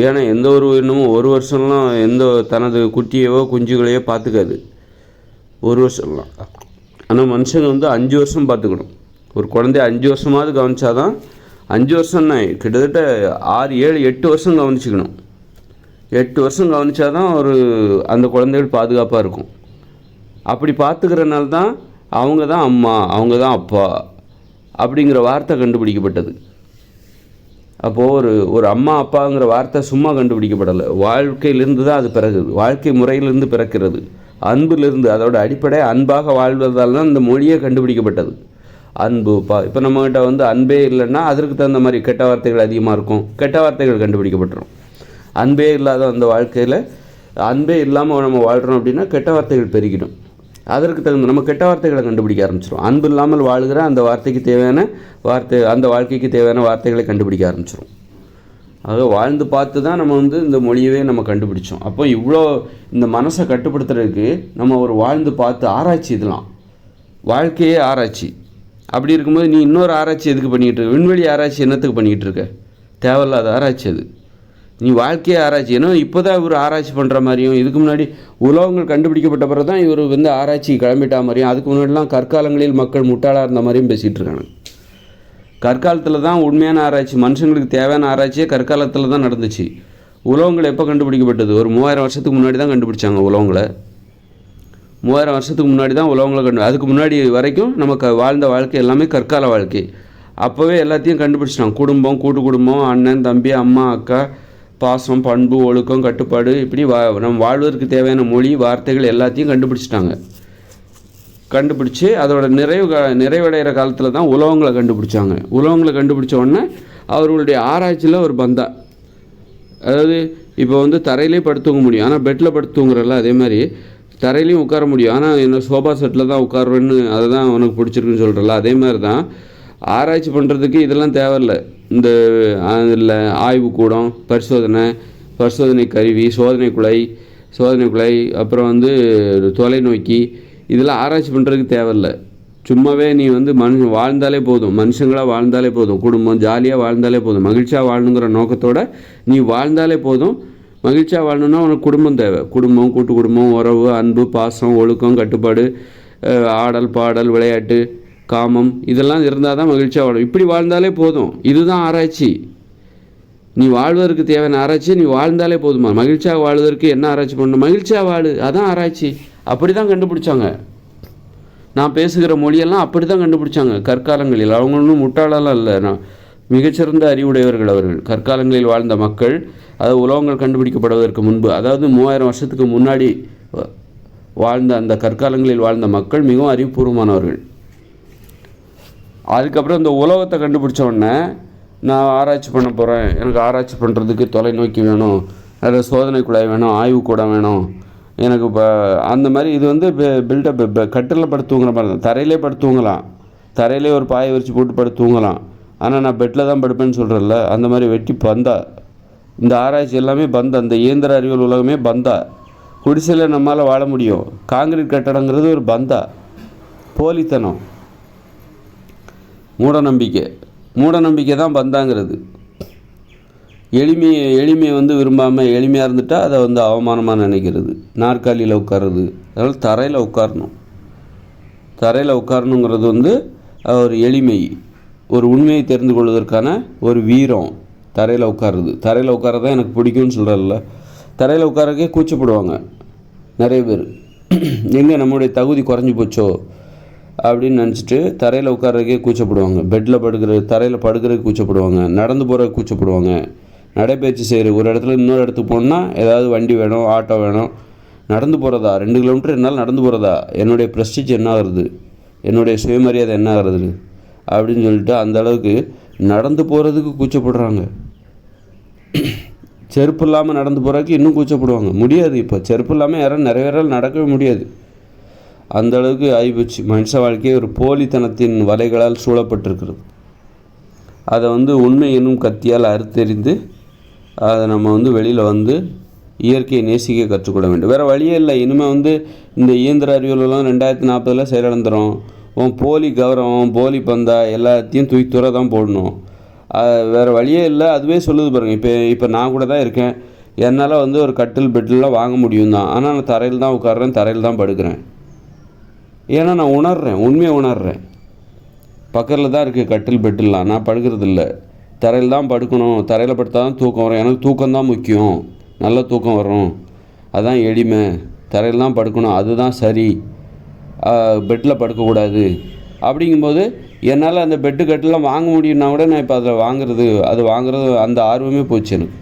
ஏன்னா எந்த ஒரு உயிரினமும் ஒரு வருஷம்லாம் தனது குட்டியவோ குஞ்சுகளையோ பார்த்துக்காது, ஒரு வருஷம்லாம். ஆனால் மனுஷங்க 5 வருஷம் பார்த்துக்கணும். ஒரு குழந்தைய 5 வருஷமாவது கவனிச்சாதான், 5 வருஷம்னா கிட்டத்தட்ட 6, 7, 8 வருஷம் கவனிச்சிக்கணும். 8 வருஷம் கவனிச்சாதான் அந்த குழந்தைகள் பாதுகாப்பாக இருக்கும். அப்படி பார்த்துக்கிறனால தான் அவங்க தான் அம்மா, அவங்க தான் அப்பா அப்படிங்கிற வார்த்தை கண்டுபிடிக்கப்பட்டது. அப்போது ஒரு அம்மா அப்பாங்கிற வார்த்தை சும்மா கண்டுபிடிக்கப்படலை, வாழ்க்கையிலிருந்து தான் அது பிறகுது, வாழ்க்கை முறையிலிருந்து பிறக்கிறது, அன்பிலிருந்து. அதோட அடிப்படை அன்பாக வாழ்வதால் தான் இந்த மொழியே கண்டுபிடிக்கப்பட்டது. அன்பு இப்போ நம்மகிட்ட அன்பே இல்லைன்னா அதற்கு தகுந்த மாதிரி கெட்ட வார்த்தைகள் அதிகமாக இருக்கும், கெட்ட வார்த்தைகள் கண்டுபிடிக்கப்பட்டுரும். அன்பே இல்லாத அந்த வாழ்க்கையில் அன்பே இல்லாமல் நம்ம வாழ்கிறோம் அப்படின்னா கெட்ட வார்த்தைகள் பெருகிடும். அதற்கு தகுந்த நம்ம கெட்ட வார்த்தைகளை கண்டுபிடிக்க ஆரம்பிச்சிடும். அன்பு இல்லாமல் வாழ்கிற அந்த வார்த்தைக்கு தேவையான அந்த வாழ்க்கைக்கு தேவையான வார்த்தைகளை கண்டுபிடிக்க ஆரம்பிச்சிடும். ஆக வாழ்ந்து பார்த்து தான் நம்ம இந்த மொழியவே நம்ம கண்டுபிடிச்சோம். அப்போ இவ்வளோ இந்த மனசை கட்டுப்படுத்துறதுக்கு நம்ம ஒரு வாழ்ந்து பார்த்து ஆராய்ச்சி, இதெல்லாம் வாழ்க்கையே ஆராய்ச்சி. அப்படி இருக்கும்போது நீ இன்னொரு ஆராய்ச்சி எதுக்கு பண்ணிக்கிட்டு இருக்க? விண்வெளி ஆராய்ச்சி என்னத்துக்கு பண்ணிக்கிட்டு இருக்க? தேவையில்லாத ஆராய்ச்சி அது. நீ வாழ்க்கையே ஆராய்ச்சி. ஏன்னா இப்போ தான் இவர் ஆராய்ச்சி பண்ணுற மாதிரியும், இதுக்கு முன்னாடி உலகங்கள் கண்டுபிடிக்கப்பட்ட பிறகு தான் இவர் ஆராய்ச்சி கிளம்பிட்டா மாதிரியும், அதுக்கு முன்னாடிலாம் கற்காலங்களில் மக்கள் முட்டாளாக இருந்த மாதிரியும் பேசிகிட்டு இருக்காங்க. கற்காலத்தில் தான் உண்மையான ஆராய்ச்சி, மனுஷங்களுக்கு தேவையான ஆராய்ச்சியே கற்காலத்தில் தான் நடந்துச்சு. உலகங்கள் எப்போ கண்டுபிடிக்கப்பட்டது? ஒரு 3000 வருஷத்துக்கு முன்னாடி தான் கண்டுபிடிச்சாங்க உலகங்களை. 3000 வருஷத்துக்கு முன்னாடி தான் உலகங்களை அதுக்கு முன்னாடி வரைக்கும் நமக்கு வாழ்ந்த வாழ்க்கை எல்லாமே கற்கால வாழ்க்கை. அப்போவே எல்லாத்தையும் கண்டுபிடிச்சிட்டாங்க. குடும்பம், கூட்டு குடும்பம், அண்ணன் தம்பி, அம்மா அக்கா, பாசம், பண்பு, ஒழுக்கம், கட்டுப்பாடு, இப்படி நம்ம வாழ்வதற்கு தேவையான மொழி, வார்த்தைகள் எல்லாத்தையும் கண்டுபிடிச்சி அதோட நிறைவடைகிற காலத்தில் தான் உலகங்களை கண்டுபிடிச்சாங்க. உலகங்களை கண்டுபிடிச்ச உடனே அவர்களுடைய ஆராய்ச்சியில் ஒரு பந்தா, அதாவது இப்போ தரையிலே படுத்துங்க முடியும், ஆனால் பெட்டில் படுத்துங்கிறல்ல, அதே மாதிரி தரையிலையும் உட்கார முடியும், ஆனால் என்ன சோஃபா செட்டில் தான் உட்காருவேன்னு அதை தான் உனக்கு பிடிச்சிருக்குன்னு சொல்கிறல. அதே மாதிரி தான் ஆராய்ச்சி பண்ணுறதுக்கு இதெல்லாம் தேவையில்லை. இந்த இதில் ஆய்வுக்கூடம், பரிசோதனை கருவி, சோதனை குழாய், அப்புறம் தொலைநோக்கி, இதெல்லாம் ஆராய்ச்சி பண்ணுறதுக்கு தேவையில்லை. சும்மாவே நீ மனுஷன் வாழ்ந்தாலே போதும், மனுஷங்களாக வாழ்ந்தாலே போதும், குடும்பம் ஜாலியாக வாழ்ந்தாலே போதும், மகிழ்ச்சியாக வாழணுங்கிற நோக்கத்தோடு நீ வாழ்ந்தாலே போதும். மகிழ்ச்சியாக வாழணுன்னா உனக்கு குடும்பம் தேவை. குடும்பம், கூட்டு குடும்பம், உறவு, அன்பு, பாசம், ஒழுக்கம், கட்டுப்பாடு, ஆடல், பாடல், விளையாட்டு, காமம், இதெல்லாம் இருந்தால் தான் மகிழ்ச்சியாக வாழும். இப்படி வாழ்ந்தாலே போதும். இதுதான் ஆராய்ச்சி. நீ வாழ்வதற்கு தேவையான ஆராய்ச்சி, நீ வாழ்ந்தாலே போதுமா? மகிழ்ச்சியாக வாழ்வதற்கு என்ன ஆராய்ச்சி பண்ணணும்? மகிழ்ச்சியாக வாழு, அதான் ஆராய்ச்சி. அப்படி தான் கண்டுபிடிச்சாங்க. நான் பேசுகிற மொழியெல்லாம் அப்படி தான் கண்டுபிடிச்சாங்க கற்காலங்களில். அவங்க ஒன்றும் முட்டாளெல்லாம் இல்லை, நான் மிகச்சிறந்த அறிவுடையவர்கள் அவர்கள். கற்காலங்களில் வாழ்ந்த மக்கள், அதாவது உலகங்கள் கண்டுபிடிக்கப்படுவதற்கு முன்பு, அதாவது 3000 வருஷத்துக்கு முன்னாடி வாழ்ந்த அந்த கற்காலங்களில் வாழ்ந்த மக்கள் மிகவும் அறிவுபூர்வமானவர்கள். அதுக்கப்புறம் இந்த உலகத்தை கண்டுபிடிச்ச உடனே நான் ஆராய்ச்சி பண்ண போகிறேன், எனக்கு ஆராய்ச்சி பண்ணுறதுக்கு தொலைநோக்கி வேணும், அதில் சோதனை குழாய் வேணும், ஆய்வுக்கூடம் வேணும் எனக்கு. இப்போ அந்த மாதிரி இது பில்டப் கட்டில் படுத்து தூங்குற மாதிரி தான். தரையிலே படுத்து தூங்கலாம், தரையிலே ஒரு பாயை விரித்து போட்டு படுத்து தூங்கலாம். ஆனால் நான் பெட்டில் தான் படுப்பேன்னு சொல்கிறேன்ல, அந்த மாதிரி வெட்டி பந்தா. இந்த ஆராய்ச்சி எல்லாமே பந்தா. இந்த இயந்திர அறிவியல் உலகமே பந்தா. குடிசையில் நம்மளால் வாழ முடியும், காங்கிரீட் கட்டடங்கிறது ஒரு பந்தா, போலித்தனம், மூடநம்பிக்கை தான் பந்தாங்கிறது. எளிமையை விரும்பாமல் எளிமையாக இருந்துட்டால் அதை அவமானமாக நினைக்கிறது. நாற்காலியில் உட்காருறது, அதனால் தரையில் உட்காரணுங்கிறது ஒரு எளிமை. ஒரு உண்மையை தெரிந்து கொள்வதற்கான ஒரு வீரம். தரையில் உட்காருது, தரையில் உட்காரதான் எனக்கு பிடிக்கும்னு சொல்கிறல்ல, தரையில் உட்காரக்கே கூச்சப்படுவாங்க நிறைய பேர். எங்கே நம்மளுடைய தகுதி குறைஞ்சி போச்சோ அப்படின்னு நினச்சிட்டு தரையில் உட்காரக்கே கூச்சப்படுவாங்க. பெட்டில் தரையில் படுக்கிறதுக்கு கூச்சப்படுவாங்க, நடந்து போகிறதுக்கு கூச்சப்படுவாங்க, நடைப்பயிற்சி செய்கிற ஒரு இடத்துல இன்னொரு இடத்துக்கு போனால் ஏதாவது வண்டி வேணும், ஆட்டோ வேணும். நடந்து போகிறதா 2 கிலோமீட்டர் என்னால் நடந்து போகிறதா, என்னுடைய ப்ரெஸ்டீஜ் என்ன ஆகுறது, என்னுடைய சுயமரியாதை என்ன ஆகுறது அப்படின்னு சொல்லிட்டு அந்த அளவுக்கு நடந்து போகிறதுக்கு கூச்சப்படுறாங்க. செருப்பு இல்லாமல் நடந்து போகிறதுக்கு இன்னும் கூச்சப்படுவாங்க. முடியாது, இப்போ செருப்பு இல்லாமல் யாரும் நிறைய பேரால் நடக்கவே முடியாது. அந்த அளவுக்கு ஆகிப்போச்சு. மனுஷ வாழ்க்கையை ஒரு போலித்தனத்தின் வலைகளால் சூழப்பட்டிருக்கிறது. அதை உண்மை என்னும் கத்தியால் அறுத்தெறிந்து அதை நம்ம வெளியில் இயற்கையை நேசிக்க கற்றுக்கொள்ள வேண்டும். வேறு வழியே இல்லை. இனிமேல் இந்த இயந்திர அறிவியலாம் 2040 செயலிழந்துடும். போலி கௌரவம், போலி பந்தா எல்லாத்தையும் தூக்கி தூர தான் போடணும். வேறு வழியே இல்லை. அதுவே சொல்லுது பாருங்கள். இப்போ நான் கூட தான் இருக்கேன். என்னால் ஒரு கட்டில் பெட்டிலாம் வாங்க முடியும் தான். ஆனால் நான் தரையில் தான் உட்கார்றேன், தரையில் தான் படுக்கிறேன். ஏன்னா நான் உணர்கிறேன், உண்மையை உணர்கிறேன். பக்கத்தில் தான் இருக்குது கட்டில் பெட்டிலாம், நான் படுக்கிறது இல்லை. தரையில் தான் படுக்கணும், தரையில் படுத்தால் தான் தூக்கம் வரும். எனக்கு தூக்கம் தான் முக்கியம், நல்ல தூக்கம் வரும், அதுதான் எளிமை. தரையில் தான் படுக்கணும், அதுதான் சரி, பெட்டில் படுக்கக்கூடாது. அப்படிங்கும்போது என்னால் அந்த பெட்டு கட்டிலாம் வாங்க முடியும்னா கூட நான் இப்போ அதில் வாங்குறது அந்த ஆர்வமே போச்சு எனக்கு.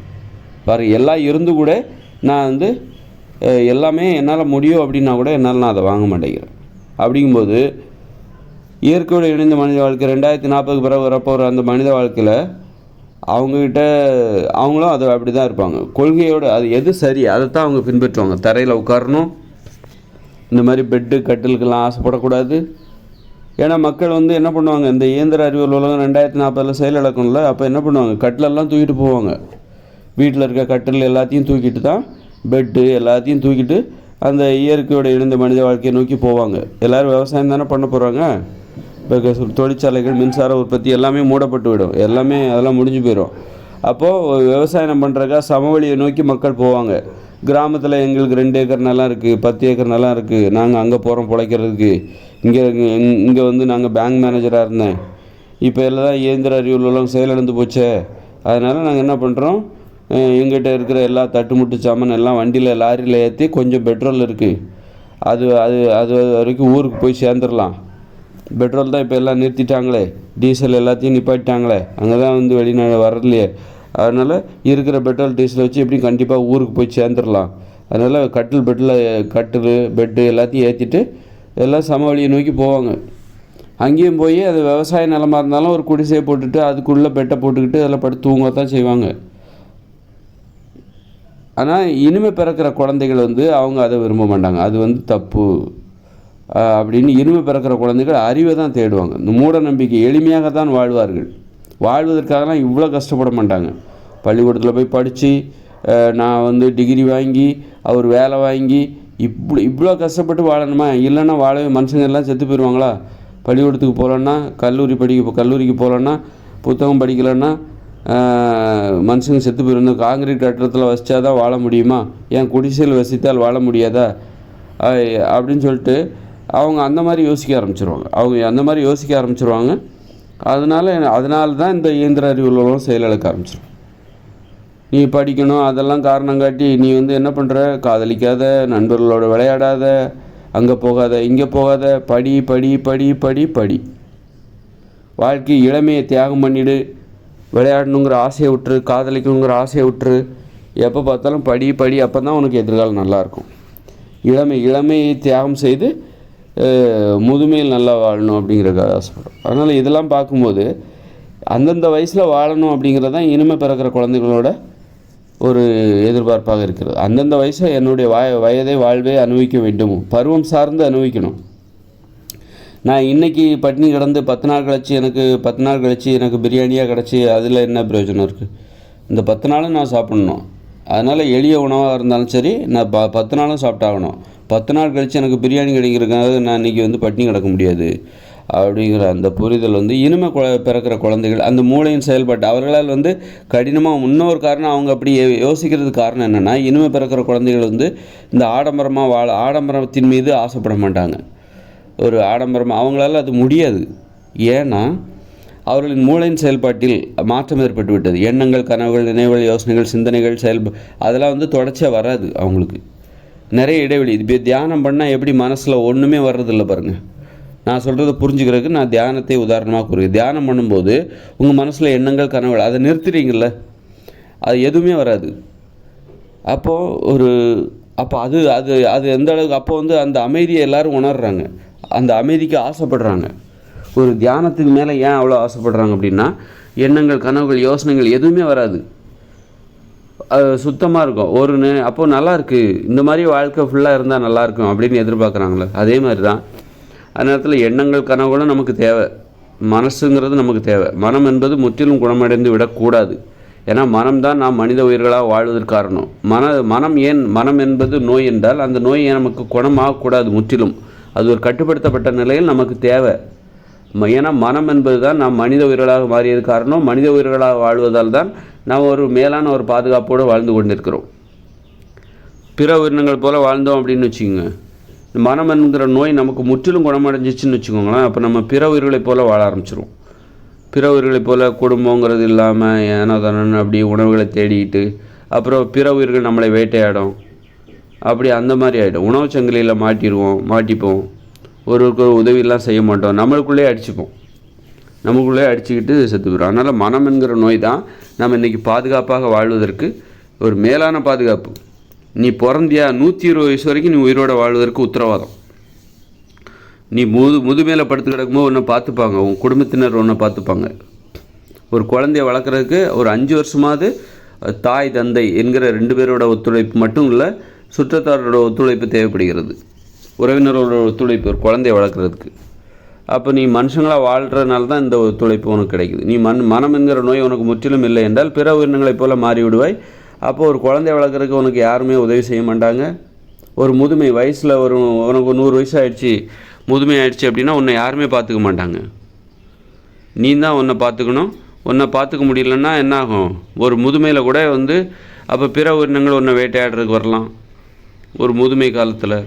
பாரு, எல்லாம் இருந்து கூட நான் எல்லாமே என்னால் முடியும் அப்படின்னா கூட என்னால் நான் அதை வாங்க மாட்டேங்கிறேன். அப்படிங்கும்போது இயற்கையோடு இணைந்த மனித வாழ்க்கை 2040 பிறகு வரப்போகிற அந்த மனித வாழ்க்கையில் அவங்களும் அதை அப்படி தான் இருப்பாங்க. கொள்கையோடு அது எது சரி அதை தான் அவங்க பின்பற்றுவாங்க. தரையில் உட்காரணும், இந்த மாதிரி பெட்டு கட்டிலுக்கெல்லாம் ஆசைப்படக்கூடாது. ஏன்னா மக்கள் என்ன பண்ணுவாங்க, இந்த இயந்திர அறிவியல் உலகம் 2040 செயலிழக்கணும்ல, அப்போ என்ன பண்ணுவாங்க, கட்டிலெல்லாம் தூக்கிட்டு போவாங்க. வீட்டில் இருக்க கட்டில் எல்லாத்தையும் தூக்கிட்டு தான் பெட்டு எல்லாத்தையும் தூக்கிட்டு அந்த இயற்கையோடு இணைந்த மனித வாழ்க்கையை நோக்கி போவாங்க. எல்லோரும் விவசாயம் தானே பண்ண போகிறாங்க. இப்போ தொழிற்சாலைகள், மின்சார உற்பத்தி எல்லாமே மூடப்பட்டு விடும், எல்லாமே அதெல்லாம் முடிஞ்சு போயிடும். அப்போது விவசாயம் பண்ணுறக்கா சமவெளியை நோக்கி மக்கள் போவாங்க. கிராமத்தில் எங்களுக்கு 2 ஏக்கர் நிலம் இருக்குது, 10 ஏக்கர் நிலம் இருக்குது, நாங்கள் அங்கே போகிறோம் பிழைக்கிறதுக்கு. இங்கே நாங்கள் பேங்க் மேனேஜராக இருந்தேன், இப்போ எல்லாம் இயந்திர அறிவியல் உலகம் செயலிழந்து போச்சே, அதனால் நாங்கள் என்ன பண்ணுறோம், எங்கிட்ட இருக்கிற எல்லா தட்டுமுட்டு சாமான் எல்லாம் வண்டியில் லாரியில் ஏற்றி கொஞ்சம் பெட்ரோல் இருக்குது, அது வரைக்கும் ஊருக்கு போய் சேர்ந்துடலாம். பெட்ரோல் தான் இப்போ எல்லாம் நிறுத்திட்டாங்களே, டீசல் எல்லாத்தையும் நிப்பாட்டிட்டாங்களே, அங்கே தான் வெளிநாடு வரலையே, அதனால் இருக்கிற பெட்ரோல் டீசலை வச்சு எப்படி கண்டிப்பாக ஊருக்கு போய் சேர்ந்துடலாம். அதனால் கட்டில் பெட்டு எல்லாத்தையும் ஏற்றிட்டு எல்லாம் சமவெளியை நோக்கி போவாங்க. அங்கேயும் போய் அது விவசாய நிலமாக இருந்தாலும் ஒரு குடிசையை போட்டுட்டு அதுக்குள்ளே பெட்டை போட்டுக்கிட்டு அதில் படுத்து தூங்க தான் செய்வாங்க. ஆனால் இனிமே பிறக்கிற குழந்தைகள் அவங்க அதை விரும்ப மாட்டாங்க. அது தப்பு அப்படின்னு இனிமே பிறக்கிற குழந்தைகள் அறிவை தான் தேடுவாங்க. இந்த மூட நம்பிக்கை எளிமையாக தான் வாழ்வார்கள். வாழ்வதற்காகலாம் இவ்வளோ கஷ்டப்பட மாட்டாங்க. பள்ளிக்கூடத்தில் போய் படித்து நான் டிகிரி வாங்கி அவர் வேலை வாங்கி இவ்வளோ கஷ்டப்பட்டு வாழணுமா? இல்லைன்னா வாழவே மனுஷங்க எல்லாம் செத்து போயிடுவாங்களா? பள்ளிக்கூடத்துக்கு போகலன்னா, கல்லூரிக்கு போகலன்னா, புத்தகம் படிக்கலைன்னா மனுஷங்க செத்து போயிடும். காங்கிரீட் கட்டடத்தில் வசித்தா தான் வாழ முடியுமா? ஏன் குடிசையில் வசித்தால் வாழ முடியாதா அப்படின்னு சொல்லிட்டு அவங்க அந்த மாதிரி யோசிக்க ஆரம்பிச்சிருவாங்க. அதனால தான் இந்த இயந்திர அறிவியலும் செயலிழக்க ஆரம்பிச்சிடும். நீ படிக்கணும் அதெல்லாம் காரணம் காட்டி நீ என்ன பண்ணுற, காதலிக்காத, நண்பர்களோட விளையாடாத, அங்கே போகாத, இங்கே போகாத, படி படி படி படி படி, வாழ்க்கை இளமையை தியாகம் பண்ணிவிடு, விளையாடணுங்கிற ஆசையை விட்டுரு, காதலிக்கணுங்கிற ஆசையை விட்டுரு, எப்போ பார்த்தாலும் படி படி, அப்போ தான் உனக்கு எதிர்காலம் நல்லாயிருக்கும். இளமையை தியாகம் செய்து முதுமையில் நல்லா வாழணும் அப்படிங்கிறதுக்காக ஆசைப்படும். அதனால் இதெல்லாம் பார்க்கும்போது அந்தந்த வயசில் வாழணும் அப்படிங்கிறது தான் இனிமே பிறக்கிற குழந்தைகளோட ஒரு எதிர்பார்ப்பாக இருக்கிறது. அந்தந்த வயசை என்னுடைய வயதை வாழ்வை அனுபவிக்க வேண்டும், பருவம் சார்ந்து அனுபவிக்கணும். நான் இன்றைக்கி பட்டினி கிடந்து 10 நாள் கழிச்சு எனக்கு பிரியாணியாக கிடச்சி அதில் என்ன பிரயோஜனம் இருக்குது? இந்த 10 நாளும் நான் சாப்பிட்ணும். அதனால் எளிய உணவாக இருந்தாலும் சரி, நான் 10 நாளும் சாப்பிட்டாகணும். 10 நாள் கழித்து எனக்கு பிரியாணி கிடைக்கிறதுக்காக நான் இன்றைக்கி பட்டினி கிடக்க முடியாது அப்படிங்கிற அந்த புரிதல் இனிமே பிறக்கிற குழந்தைகள் அந்த மூளையின் செயல்பாட்டு அவர்களால் கடினமாக. இன்னொரு காரணம் அவங்க அப்படி யோசிக்கிறதுக்கு காரணம் என்னென்னா, இனிமே பிறக்கிற குழந்தைகள் இந்த ஆடம்பரத்தின் மீது ஆசைப்பட மாட்டாங்க. ஒரு ஆடம்பரமாக அவங்களால அது முடியாது. ஏன்னா அவர்களின் மூளையின் செயல்பாட்டில் மாற்றம் ஏற்பட்டுவிட்டது. எண்ணங்கள், கனவுகள், நினைவுகள், யோசனைகள், சிந்தனைகள், அதெல்லாம் வந்து தொடர்ச்சியாக வராது. அவங்களுக்கு நிறைய இடைவெளி. இது தியானம் பண்ணால் எப்படி மனசில் ஒன்றுமே வர்றதில்லை பாருங்கள். நான் சொல்கிறத புரிஞ்சுக்கிறதுக்கு நான் தியானத்தை உதாரணமாக கூறுவேன். தியானம் பண்ணும்போது உங்கள் மனசில் எண்ணங்கள், கனவுகள் அதை நிறுத்துறீங்கள, அது எதுவுமே வராது. அப்போ அது எந்த அளவுக்கு அப்போ வந்து அந்த அமைதியை எல்லோரும் உணர்கிறாங்க, அந்த அமைதிக்கு ஆசைப்படுறாங்க. ஒரு தியானத்துக்கு மேலே ஏன் அவ்வளோ ஆசைப்படுறாங்க அப்படின்னா, எண்ணங்கள், கனவுகள், யோசனைகள் எதுவுமே வராது, அது சுத்தமாக இருக்கும். அப்போது நல்லாயிருக்கு, இந்த மாதிரி வாழ்க்கை ஃபுல்லாக இருந்தால் நல்லாயிருக்கும் அப்படின்னு எதிர்பார்க்குறாங்களே, அதே மாதிரி தான் அந்த நேரத்தில் எண்ணங்கள், கனவுகளும் நமக்கு தேவை, மனசுங்கிறது நமக்கு தேவை. மனம் என்பது முற்றிலும் குணமடைந்து விடக்கூடாது. ஏன்னா மனம்தான் நாம் மனித உயிர்களாக வாழ்வதற்கு காரணம். மனம் என்பது நோய் என்றால் அந்த நோய் நமக்கு குணமாகக்கூடாது முற்றிலும். அது ஒரு கட்டுப்படுத்தப்பட்ட நிலையில் நமக்கு தேவை. ஏன்னா மனம் என்பது தான் நாம் மனித உயிர்களாக மாறியது காரணம். மனித உயிர்களாக வாழ்வதால் தான் நாம் ஒரு மேலான ஒரு பாதுகாப்போடு வாழ்ந்து கொண்டிருக்கிறோம். பிற உயிரினங்கள் போல் வாழ்ந்தோம் அப்படின்னு வச்சுக்கோங்க, மனம் என்கிற நோய் நமக்கு முற்றிலும் குணமடைஞ்சிச்சின்னு வச்சுக்கோங்களேன். அப்போ நம்ம பிற உயிர்களை போல் வாழ ஆரம்பிச்சிடும். பிற உயிர்களை போல் குடும்பங்கிறது இல்லாமல் ஏனோ தானோன்னு அப்படி உணவுகளை தேடிக்கிட்டு அப்புறம் பிற உயிர்கள் நம்மளை வேட்டையாடும், அப்படி அந்த மாதிரி ஆகிடும். உணவு சங்கிலியில் மாட்டிப்போம், ஒருவருக்கு உதவியெல்லாம் செய்ய மாட்டோம், நம்மளுக்குள்ளே அடிச்சுக்கிட்டு செத்து போயிடும். அதனால் மனம் என்கிற நோய் தான் நம்ம இன்றைக்கி பாதுகாப்பாக வாழ்வதற்கு ஒரு மேலான பாதுகாப்பு. நீ பிறந்தியா 120 வயசு வரைக்கும் நீ உயிரோடு வாழ்வதற்கு உத்தரவாதம். நீ முதுமையில் படுத்து கிடக்கும்போது ஒன்றை பார்த்துப்பாங்க, உன் குடும்பத்தினர் ஒன்றை பார்த்துப்பாங்க. ஒரு குழந்தைய வளர்க்குறதுக்கு ஒரு 5 வருஷமாவது தாய், தந்தை என்கிற 2 பேரோட ஒத்துழைப்பு மட்டும் இல்லை, சுற்றத்தாரோட ஒத்துழைப்பு தேவைப்படுகிறது, உறவினரோட ஒத்துழைப்பு ஒரு குழந்தைய வளர்க்குறதுக்கு. அப்போ நீ மனுஷங்களாக வாழ்கிறதுனால தான் இந்த ஒத்துழைப்பு உனக்கு கிடைக்குது. நீ மனம் என்கிற நோய் உனக்கு முற்றிலும் இல்லை என்றால் பிற உயிரினங்களைப் போல மாறிவிடுவாய். அப்போது ஒரு குழந்தைய வளர்க்குறதுக்கு உனக்கு யாருமே உதவி செய்ய மாட்டாங்க. ஒரு முதுமை வயசில் உனக்கு 100 வயசு ஆகிடுச்சி, முதுமை ஆகிடுச்சி அப்படின்னா உன்னை யாருமே பார்த்துக்க மாட்டாங்க. நீ தான் உன்னை பார்த்துக்கணும். உன்னை பார்த்துக்க முடியலன்னா என்ன ஆகும்? ஒரு முதுமையில் கூட அப்போ பிற உயிரினங்கள் உன்னை வேட்டையாடுறதுக்கு வரலாம். ஒரு முதுமை காலத்தில்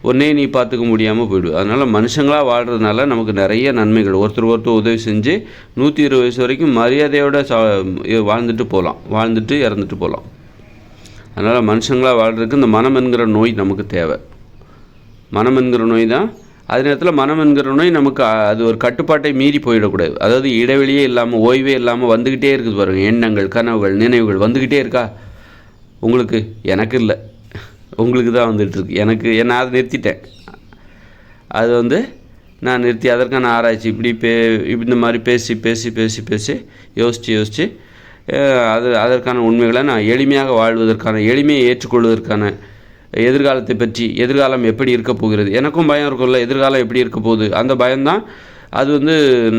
உன்னே நீ பார்த்துக்க முடியாமல் போய்டும். அதனால் மனுஷங்களாக வாழ்கிறதுனால நமக்கு நிறைய நன்மைகள். ஒருத்தர் உதவி செஞ்சு 120 வயசு வரைக்கும் மரியாதையோடு வாழ்ந்துட்டு இறந்துட்டு போகலாம். அதனால் மனுஷங்களாக வாழ்கிறதுக்கு இந்த மனம் என்கிற நோய் நமக்கு தேவை. மனம் என்கிற நோய் தான். அதே நேரத்தில் மனம் என்கிற நோய் நமக்கு அது ஒரு கட்டுப்பாட்டை மீறி போயிடக்கூடாது. அதாவது இடைவெளியே இல்லாமல், ஓய்வே இல்லாமல் வந்துக்கிட்டே இருக்குது பாருங்கள். எண்ணங்கள், கனவுகள், நினைவுகள் வந்துக்கிட்டே இருக்கா உங்களுக்கு? எனக்கு இல்லை, உங்களுக்கு தான் வந்துட்டுருக்கு. நான் அதை நிறுத்திட்டேன். அது நான் நிறுத்தி அதற்கான ஆராய்ச்சி இந்த மாதிரி பேசி யோசித்து அதற்கான உண்மைகளை நான் எளிமையாக வாழ்வதற்கான, எளிமையை ஏற்றுக்கொள்வதற்கான, எதிர்காலத்தை பற்றி, எதிர்காலம் எப்படி இருக்க போகிறது, எனக்கும் பயம் இருக்கும்ல, எதிர்காலம் எப்படி இருக்க போகுது, அந்த பயம்தான் அது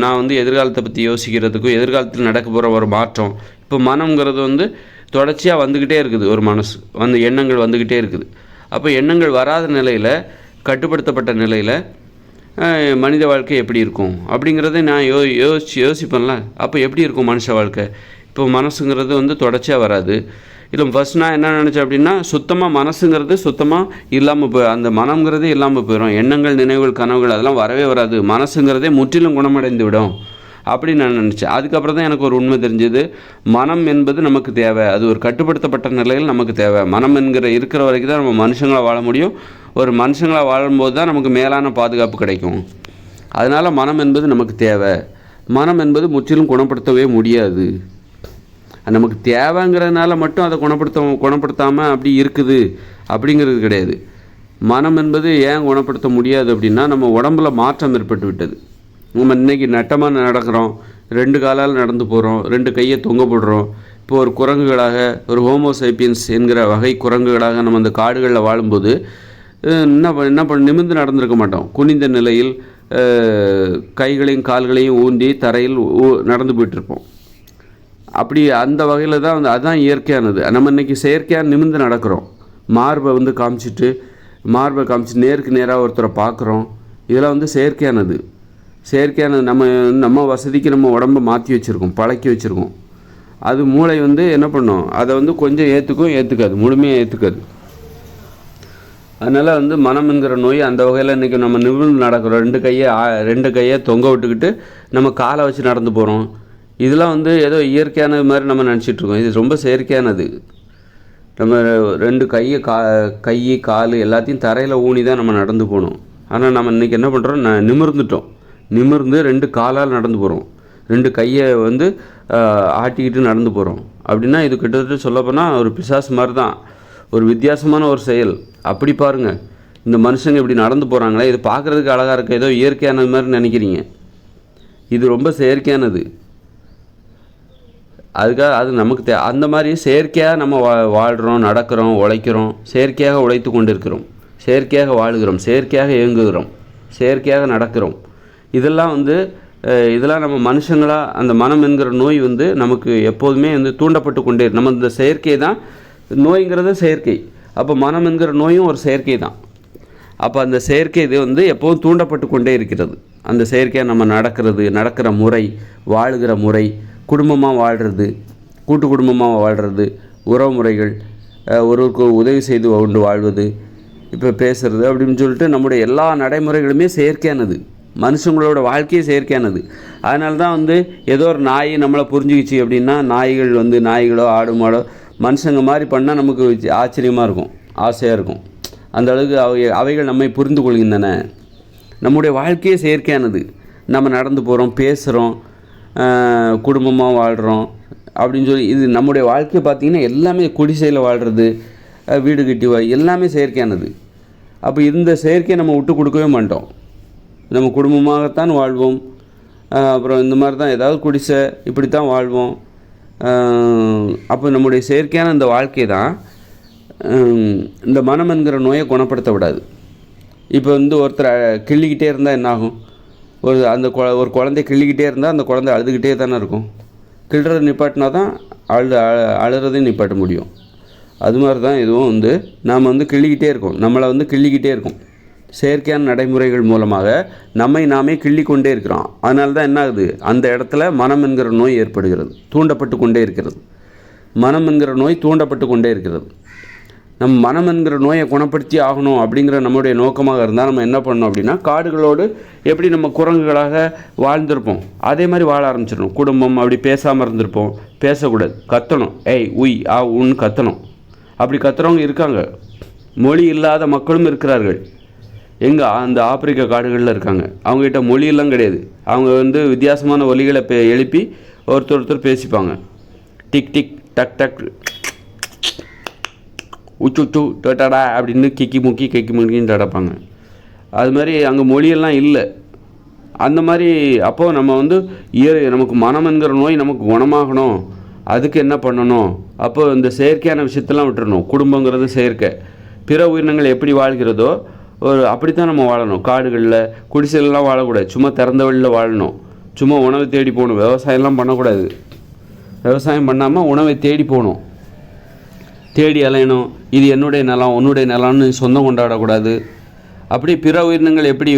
நான் எதிர்காலத்தை பற்றி யோசிக்கிறதுக்கும் எதிர்காலத்தில் நடக்க போகிற ஒரு மாற்றம். இப்போ மனம்ங்கிறது தொடர்ச்சியாக வந்துக்கிட்டே இருக்குது. ஒரு மனசு எண்ணங்கள் வந்துக்கிட்டே இருக்குது. அப்போ எண்ணங்கள் வராத நிலையில், கட்டுப்படுத்தப்பட்ட நிலையில் மனித வாழ்க்கை எப்படி இருக்கும் அப்படிங்கிறத நான் யோசிப்பேன்ல. அப்போ எப்படி இருக்கும் மனுஷ வாழ்க்கை? இப்போ மனசுங்கிறது தொடர்ச்சியாக வராது. இல்லை ஃபஸ்ட் நான் என்ன நினச்சேன் அப்படின்னா, சுத்தமாக மனசுங்கிறது சுத்தமாக இல்லாமல் அந்த மனம்ங்கிறதே இல்லாமல் போயிடும். எண்ணங்கள், நினைவுகள், கனவுகள் அதெல்லாம் வரவே வராது. மனசுங்கிறதே முற்றிலும் குணமடைந்து விடும் அப்படின்னு நான் நினச்சேன். அதுக்கப்புறம் தான் எனக்கு ஒரு உண்மை தெரிஞ்சது. மனம் என்பது நமக்கு தேவை, அது ஒரு கட்டுப்படுத்தப்பட்ட நிலையில் நமக்கு தேவை. மனம் இருக்கிற வரைக்கும் தான் நம்ம மனுஷங்களாக வாழ முடியும். ஒரு மனுஷங்களாக வாழும்போது தான் நமக்கு மேலான பாதுகாப்பு கிடைக்கும். அதனால் மனம் என்பது நமக்கு தேவை. மனம் என்பது முற்றிலும் குணப்படுத்தவே முடியாது. நமக்கு தேவைங்கிறதுனால மட்டும் அதை குணப்படுத்தாமல் அப்படி இருக்குது அப்படிங்கிறது கிடையாது. மனம் என்பது ஏன் குணப்படுத்த முடியாது அப்படின்னா, நம்ம உடம்புல மாற்றம் ஏற்பட்டு விட்டது. நம்ம இன்றைக்கி நட்டமாக நடக்கிறோம், 2 காலால் நடந்து போகிறோம், 2 கையை தொங்க போடுறோம். இப்போ ஒரு குரங்குகளாக, ஒரு ஹோமோசைப்பியன்ஸ் என்கிற வகை குரங்குகளாக நம்ம அந்த காடுகளில் வாழும்போது என்ன நிமிர்ந்து நடந்திருக்க மாட்டோம். குனிந்த நிலையில் கைகளையும் கால்களையும் ஊண்டி தரையில் நடந்து போயிட்டுருப்போம். அப்படி அந்த வகையில் தான் அதுதான் இயற்கையானது. நம்ம இன்றைக்கி செயற்கையாக நிமிர்ந்து நடக்கிறோம். மார்பை காமிச்சிட்டு நேருக்கு நேராக ஒருத்தரை பார்க்குறோம். இதெல்லாம் செயற்கையானது. நம்ம வசதிக்கு நம்ம உடம்பை மாற்றி வச்சுருக்கோம், பழக்கி வச்சுருக்கோம். அது மூளை என்ன பண்ணும், அதை கொஞ்சம் ஏற்றுக்காது, முழுமையாக ஏற்றுக்காது. அதனால் வந்து மனம் என்கிற நோய் அந்த வகையில் இன்றைக்கி நம்ம நிமிர்ந்து நடக்கிறோம். ரெண்டு கையை தொங்க விட்டுக்கிட்டு நம்ம காலை வச்சு நடந்து போகிறோம். இதெல்லாம் வந்து ஏதோ இயற்கையானது மாதிரி நம்ம நினச்சிட்ருக்கோம். இது ரொம்ப செயற்கையானது. நம்ம ரெண்டு கை கால் எல்லாத்தையும் தரையில் ஊனி தான் நம்ம நடந்து போகணும். ஆனால் நம்ம இன்றைக்கி என்ன பண்ணுறோம், நிமிர்ந்துட்டோம். நிமிர்ந்து ரெண்டு காலால் நடந்து போகிறோம். ரெண்டு கையை வந்து ஆட்டிக்கிட்டு நடந்து போகிறோம். அப்படின்னா இது கிட்டத்தட்ட சொல்லப்போனால் ஒரு பிசாசு மாதிரி தான். ஒரு வித்தியாசமான ஒரு செயல். அப்படி பாருங்கள், இந்த மனுஷங்க இப்படி நடந்து போகிறாங்களே, இது பார்க்குறதுக்கு அழகாக இருக்க, ஏதோ இயற்கையானது மாதிரி நினைக்கிறீங்க. இது ரொம்ப செயற்கையானது. அதுக்காக அது நமக்கு அந்த மாதிரி செயற்கையாக நம்ம வாழ்கிறோம், நடக்கிறோம், உழைக்கிறோம், செயற்கையாக உழைத்து கொண்டு இருக்கிறோம், செயற்கையாக வாழுகிறோம், செயற்கையாக இயங்குகிறோம், செயற்கையாக நடக்கிறோம். இதெல்லாம் வந்து இதெல்லாம் நம்ம மனுஷங்களாக அந்த மனம் என்கிற நோய் வந்து நமக்கு எப்போதுமே வந்து தூண்டப்பட்டு கொண்டே நம்ம இந்த செயற்கை தான் நோய்ங்கிறது செயற்கை. அப்போ மனம் என்கிற நோயும் ஒரு செயற்கை தான். அப்போ அந்த செயற்கை இது வந்து எப்போதும் தூண்டப்பட்டு கொண்டே இருக்கிறது. அந்த செயற்கையாக நம்ம நடக்கிற முறை, வாழுகிற முறை, குடும்பமாக வாழ்கிறது, கூட்டு குடும்பமாக வாழ்கிறது, உறவு முறைகள், ஒருவருக்கு உதவி செய்து கொண்டு வாழ்வது, இப்போ பேசுகிறது அப்படின்னு சொல்லிட்டு நம்முடைய எல்லா நடைமுறைகளுமே செயற்கையானது. மனுஷங்களோட வாழ்க்கையே செயற்கையானது. அதனால தான் வந்து ஏதோ ஒரு நாய் நம்மளை புரிஞ்சுக்கிச்சு அப்படின்னா, நாய்களோ ஆடு மாடோ மனுஷங்க மாதிரி பண்ணால் நமக்கு ஆச்சரியமாக இருக்கும், ஆசையாக இருக்கும். அந்த அளவுக்கு அவைகள் நம்மை புரிந்து கொள்கின்றன. நம்முடைய வாழ்க்கையே செயற்கையானது. நம்ம நடந்து போகிறோம், பேசுகிறோம், குடும்பமாக வாழ்கிறோம் அப்படின்னு சொல்லி இது நம்முடைய வாழ்க்கையை பார்த்திங்கன்னா எல்லாமே குடிசையில் வாழ்கிறது, வீடு கட்டி எல்லாமே செயற்கையானது. அப்போ இந்த செயற்கையை நம்ம விட்டு கொடுக்கவே மாட்டோம். நம்ம குடும்பமாகத்தான் வாழ்வோம். அப்புறம் இந்த மாதிரி தான் ஏதாவது குடிசை இப்படி தான் வாழ்வோம். அப்போ நம்முடைய செயற்கையான இந்த வாழ்க்கை தான் இந்த மனம் என்கிற நோயை குணப்படுத்த விடாது. இப்போ வந்து ஒருத்தர் கிள்ளிக்கிட்டே இருந்தால் என்னாகும்? ஒரு குழந்தை கிள்ளிக்கிட்டே இருந்தால் அந்த குழந்தை அழுதுகிட்டே தானே இருக்கும். கிள்றதை நிப்பாட்டினா தான் அழுறதையும் நிப்பாட்ட முடியும். அது மாதிரி தான் இதுவும் வந்து நாம் வந்து கிள்ளிக்கிட்டே இருக்கோம், நம்மளை வந்து கிள்ளிக்கிட்டே இருக்கோம். செயற்கையான நடைமுறைகள் மூலமாக நம்மை நாமே கிள்ளி கொண்டே இருக்கிறோம். அதனால தான் என்ன ஆகுது, அந்த இடத்துல மனம் என்கிற நோய் ஏற்படுகிறது, தூண்டப்பட்டு கொண்டே இருக்கிறது. மனம் என்கிற நோய் தூண்டப்பட்டு கொண்டே இருக்கிறது. நம்ம மனம் என்கிற நோயை குணப்படுத்தி ஆகணும் அப்படிங்கிற நம்முடைய நோக்கமாக இருந்தால் நம்ம என்ன பண்ணணும் அப்படின்னா, காடுகளோடு எப்படி நம்ம குரங்குகளாக வாழ்ந்திருப்போம் அதே மாதிரி வாழ ஆரம்பிச்சிடணும். குடும்பம் அப்படி பேசாமல் இருந்திருப்போம், பேசக்கூடாது, கத்தணும், ஏய் உய் ஆ உன்னு கத்தணும். அப்படி கத்துறவங்க இருக்காங்க. மொழி இல்லாத மக்களும் இருக்கிறார்கள். எங்கே அந்த ஆப்பிரிக்க காடுகளில் இருக்காங்க. அவங்ககிட்ட மொழியெல்லாம் கிடையாது. அவங்க வந்து வித்தியாசமான ஒலிகளை எழுப்பி ஒருத்தர் பேசிப்பாங்க. டிக் டிக் டக் டக் உச்சு டடா அப்படின்னு கிக்கி முக்கின்னு தடப்பாங்க. அது மாதிரி அங்கே மொழியெல்லாம் இல்லை. அந்த மாதிரி அப்போது நம்ம வந்து நமக்கு மனம் என்கிற நோய் நமக்கு குணமாகணும், அதுக்கு என்ன பண்ணணும்? அப்போ இந்த செயற்கையான விஷயத்தெல்லாம் விட்டுறணும். குடும்பங்கிறது செயற்கை. பிற உயிரினங்கள் எப்படி வாழ்கிறதோ அப்படித்தான் நம்ம வாழணும். காடுகளில் குடிசைலாம் வாழக்கூடாது, சும்மா திறந்த வழியில் வாழணும். சும்மா உணவை தேடி போகணும், விவசாயம்லாம் பண்ணக்கூடாது. விவசாயம் பண்ணாமல் உணவை தேடி போகணும், தேடி அலையணும். இது என்னுடைய நிலம் உன்னுடைய நிலம்னு சொந்தம் கொண்டாடக்கூடாது. அப்படி பிற உயிரினங்கள் எப்படி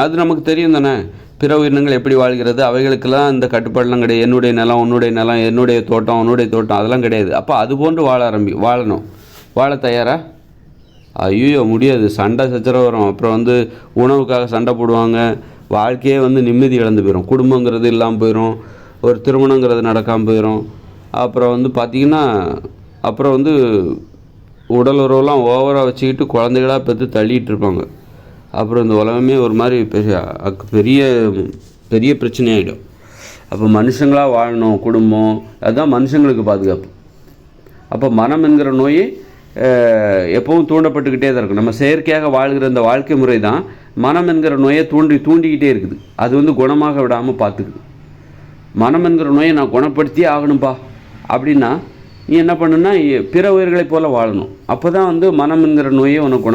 அது நமக்கு தெரியும் தானே. பிற உயிரினங்கள் எப்படி வாழ்கிறது, அவைகளுக்கெல்லாம் இந்த கட்டுப்பாடெலாம் கிடையாது. என்னுடைய நிலம் உன்னுடைய நிலம், என்னுடைய தோட்டம் உன்னுடைய தோட்டம், அதெல்லாம் கிடையாது. அப்போ அது போன்று வாழணும். வாழ தயாரா? ஐயோ முடியாது, சண்டை சச்சரவு வரும். அப்புறம் வந்து உணவுக்காக சண்டை போடுவாங்க. வாழ்க்கையே வந்து நிம்மதி இழந்து போயிடும். குடும்பங்கிறது இல்லாமல் போயிடும், ஒரு திருமணங்கிறது நடக்காமல் போயிடும். அப்புறம் வந்து பார்த்திங்கன்னா அப்புறம் வந்து உடல் உறவுலாம் ஓவராக வச்சுக்கிட்டு குழந்தைகளாக பெற்று தள்ளிகிட்டு இருப்பாங்க. அப்புறம் இந்த உலகமே ஒரு மாதிரி பெரிய பெரிய பிரச்சனையாகிடும். அப்போ மனுஷங்களாக வாழணும், குடும்பம், அதுதான் மனுஷங்களுக்கு பாதுகாப்பு. அப்போ மனம் என்கிற நோய் எப்பவும் தூண்டப்பட்டுக்கிட்டே தான் இருக்கும். நம்ம செயற்கையாக வாழ்கிற இந்த வாழ்க்கை முறை தான் மனம் என்கிற நோயை தூண்டிக்கிட்டே இருக்குது. அது வந்து குணமாக விடாமல் பார்த்துக்குது. மனம் என்கிற நோயை நான் குணப்படுத்தியே ஆகணும்பா அப்படின்னா நீ என்ன பண்ணுன்னா பிற உயிர்களைப் போல் வாழணும். அப்போ தான் வந்து மனம் என்கிற நோயை உனக்கு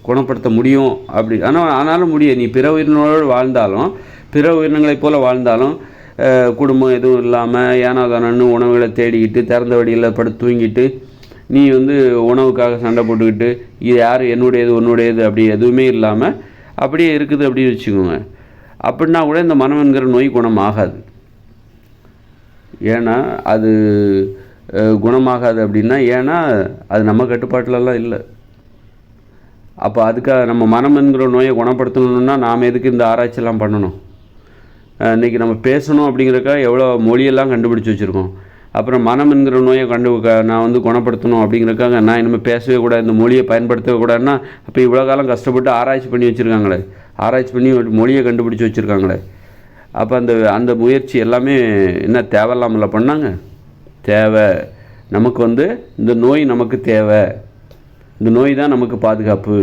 குணப்படுத்த முடியும். ஆனாலும் முடியும். நீ பிற உயிரினங்களோடு வாழ்ந்தாலும், பிற உயிரினங்களைப் போல் வாழ்ந்தாலும், குடும்பம் எதுவும் இல்லாமல் ஏனாதானன்னு உணவுகளை தேடிக்கிட்டு திறந்த வழியில் படுத்து தூங்கிட்டு நீ வந்து உணவுக்காக சண்டை போட்டுக்கிட்டு இது யார் என்னுடையது உன்னுடையது அப்படி எதுவுமே இல்லாமல் அப்படியே இருக்குது அப்படின்னு வச்சுக்கோங்க. அப்படின்னா கூட இந்த மனம் என்கிற நோய் குணமாகாது. ஏன்னா அது குணமாகாது அப்படின்னா, ஏன்னா அது நம்ம கட்டுப்பாட்டிலலாம் இல்லை. அப்போ அதுக்காக நம்ம மனம் என்கிற நோயை குணப்படுத்தணுன்னா நாம் எதுக்கு இந்த ஆராய்ச்சியெல்லாம் பண்ணணும்? இன்றைக்கி நம்ம பேசணும் அப்படிங்கிறக்காக எவ்வளோ மொழியெல்லாம் கண்டுபிடிச்சி வச்சுருக்கோம். அப்புறம் மனம் என்கிற நோயை நான் வந்து குணப்படுத்தணும் அப்படிங்கிறக்காக நான் இனிமேல் பேசவே கூடாது, இந்த மொழியை பயன்படுத்தவே கூடாதுன்னா அப்போ இவ்வளோ காலம் கஷ்டப்பட்டு ஆராய்ச்சி பண்ணி வச்சுருக்காங்களே, ஆராய்ச்சி பண்ணி மொழியை கண்டுபிடிச்சி வச்சுருக்காங்களே, அப்போ அந்த முயற்சி எல்லாமே என்ன தேவையில்லாமல் பண்ணாங்க? தேவை. நமக்கு வந்து இந்த நோய் நமக்கு தேவை, இந்த நோய் தான் நமக்கு பாதுகாப்பு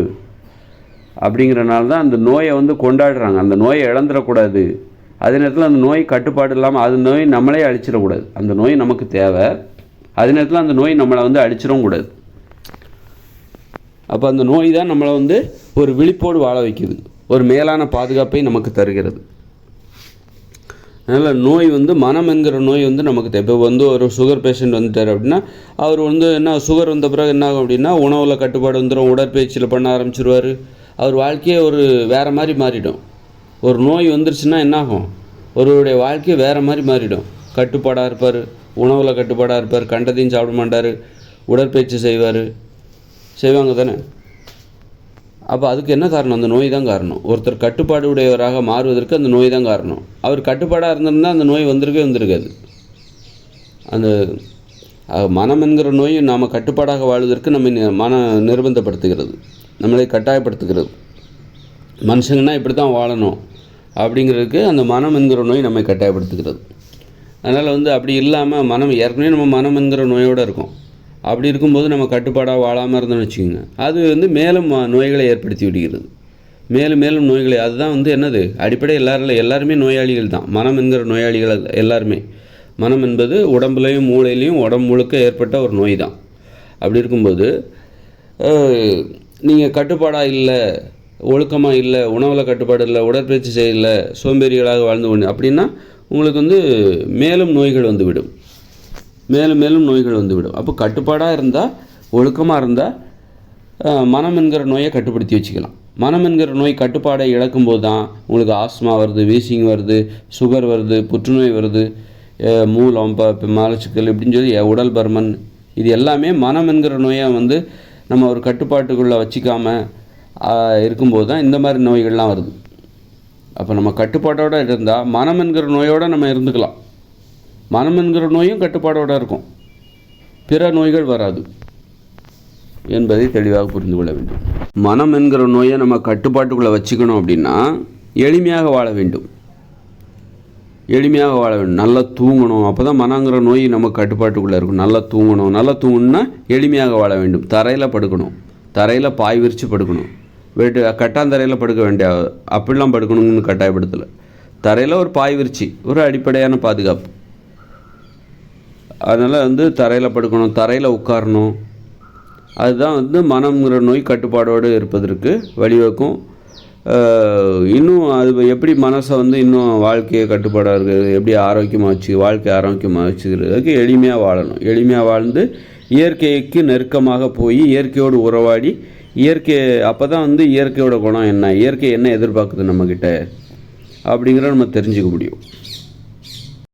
அப்படிங்கிறனால தான் அந்த நோயை வந்து கொண்டாடுறாங்க. அந்த நோயை இழந்துடக்கூடாது, அதே நேரத்தில் அந்த நோய் கட்டுப்பாடு இல்லாமல் அது நோய் நம்மளே அழிச்சிடக்கூடாது. அந்த நோய் நமக்கு தேவை, அதே நேரத்தில் அந்த நோய் நம்மளை வந்து அழிச்சிடவும் கூடாது. அப்போ அந்த நோய் தான் நம்மளை வந்து ஒரு விழிப்போடு வாழ வைக்குது, ஒரு மேலான பாதுகாப்பை நமக்கு தருகிறது. அதனால் நோய் வந்து மனம் என்கிற நோய் வந்து நமக்கு தேவை. இப்போ வந்து ஒரு சுகர் பேஷண்ட் வந்துட்டார் அப்படின்னா அவர் வந்து என்ன சுகர் வந்த பிறகு என்ன ஆகும் அப்படின்னா உணவில் கட்டுப்பாடு வந்துடும், உடற்பயிற்சியில் பண்ண ஆரம்பிச்சிருவார், அவர் வாழ்க்கையே ஒரு வேறு மாதிரி மாறிடும். ஒரு நோய் வந்துருச்சுன்னா என்னாகும்? ஒருவருடைய வாழ்க்கையை வேறு மாதிரி மாறிடும். கட்டுப்பாடாக இருப்பார், உணவில் கட்டுப்பாடாக இருப்பார், கண்டதையும் சாப்பிட மாட்டார், உடற்பயிற்சி செய்வாங்க தானே. அப்போ அதுக்கு என்ன காரணம்? அந்த நோய் தான் காரணம். ஒருத்தர் கட்டுப்பாடு உடையவராக மாறுவதற்கு அந்த நோய் தான் காரணம். அவர் கட்டுப்பாடாக இருந்திருந்தால் அந்த நோய் வந்திருக்காது. அந்த மனம் என்கிற நோய் நாம் கட்டுப்பாடாக வாழ்வதற்கு நம்ம நிர்பந்தப்படுத்துகிறது, நம்மளை கட்டாயப்படுத்துகிறது. மனுஷங்கன்னா இப்படி தான் வாழணும் அப்படிங்கிறதுக்கு அந்த மனம் என்கிற நோய் நம்மை கட்டாயப்படுத்துகிறது. அதனால் வந்து அப்படி இல்லாமல் ஏற்கனவே நம்ம மனம் என்கிற நோயோடு இருக்கும். அப்படி இருக்கும்போது நம்ம கட்டுப்பாடாக வாழாமல் இருந்தோம்னு வச்சுக்கோங்க, அது வந்து மேலும் நோய்களை ஏற்படுத்தி விடுகிறது, மேலும் மேலும் நோய்களை. அதுதான் வந்து என்னது அடிப்படை எல்லாருமே நோயாளிகள் தான். மனம் என்கிற நோயாளிகள் எல்லாருமே. மனம் என்பது உடம்புலையும் மூளையிலையும் உடம்பு முழுக்க ஏற்பட்ட ஒரு நோய் தான். அப்படி இருக்கும்போது நீங்கள் கட்டுப்பாடாக இல்லை, ஒழுக்கமாக இல்லை, உணவில் கட்டுப்பாடு இல்லை, உடற்பயிற்சி செய்யலை, சோம்பேறிகளாக வாழ்ந்து கொண்டு அப்படின்னா உங்களுக்கு வந்து மேலும் நோய்கள் வந்துவிடும், மேலும் நோய்கள் வந்துவிடும். அப்போ கட்டுப்பாடாக இருந்தால், ஒழுக்கமாக இருந்தால் மனம் என்கிற நோயை கட்டுப்படுத்தி வச்சுக்கலாம். மனம் என்கிற நோய் கட்டுப்பாடை இழக்கும்போது தான் உங்களுக்கு ஆஸ்மா வருது, வீசிங் வருது, சுகர் வருது, புற்றுநோய் வருது, மூலம் மலச்சிக்கல் இப்படின்னு சொல்லி உடல் பருமன், இது எல்லாமே மனம் என்கிற நோயை வந்து நம்ம ஒரு கட்டுப்பாட்டுக்குள்ளே வச்சிக்காமல் இருக்கும்போது தான் இந்த மாதிரி நோய்கள்லாம் வருது. அப்போ நம்ம கட்டுப்பாட்டோடு இருந்தால் மனம் என்கிற நோயோடு நம்ம இருந்துக்கலாம். மனம் என்கிற நோயும் கட்டுப்பாடோடு இருக்கும், பிற நோய்கள் வராது என்பதை தெளிவாக புரிந்து கொள்ள வேண்டும். மனம் என்கிற நோயை நம்ம கட்டுப்பாட்டுக்குள்ளே வச்சுக்கணும் அப்படின்னா எளிமையாக வாழ வேண்டும், நல்லா தூங்கணும். அப்போ தான் மனங்கிற நோய் நம்ம கட்டுப்பாட்டுக்குள்ளே இருக்கும். நல்லா தூங்கணும்னா எளிமையாக வாழ வேண்டும். தரையில் படுக்கணும், தரையில் பாய் விரித்து படுக்கணும். கட்டாந்தரையில் படுக்க வேண்டிய அப்படிலாம் படுக்கணும்னு கட்டாயப்படுத்தலை. தரையில் ஒரு பாய் விரிச்சு ஒரு அடிப்படையான பாதுகாப்பு. அதனால் வந்து தரையில் படுக்கணும், தரையில் உட்காரணும். அதுதான் வந்து மனம்ங்கிற நோய் கட்டுப்பாடோடு இருப்பதற்கு வழிவகுக்கும். இன்னும் அது எப்படி மனசை வந்து இன்னும் வாழ்க்கையை கட்டுப்பாடாக இருக்குது, எப்படி வாழ்க்கையை ஆரோக்கியமாக வச்சுக்கிறதுக்கு எளிமையாக வாழணும். எளிமையாக வாழ்ந்து இயற்கைக்கு நெருக்கமாக போய் இயற்கையோடு உறவாடி அப்போ தான் வந்து இயற்கையோட குணம் என்ன, இயற்கை என்ன எதிர்பார்க்குது நம்மக்கிட்ட அப்படிங்கிறத நம்ம தெரிஞ்சுக்க முடியும்.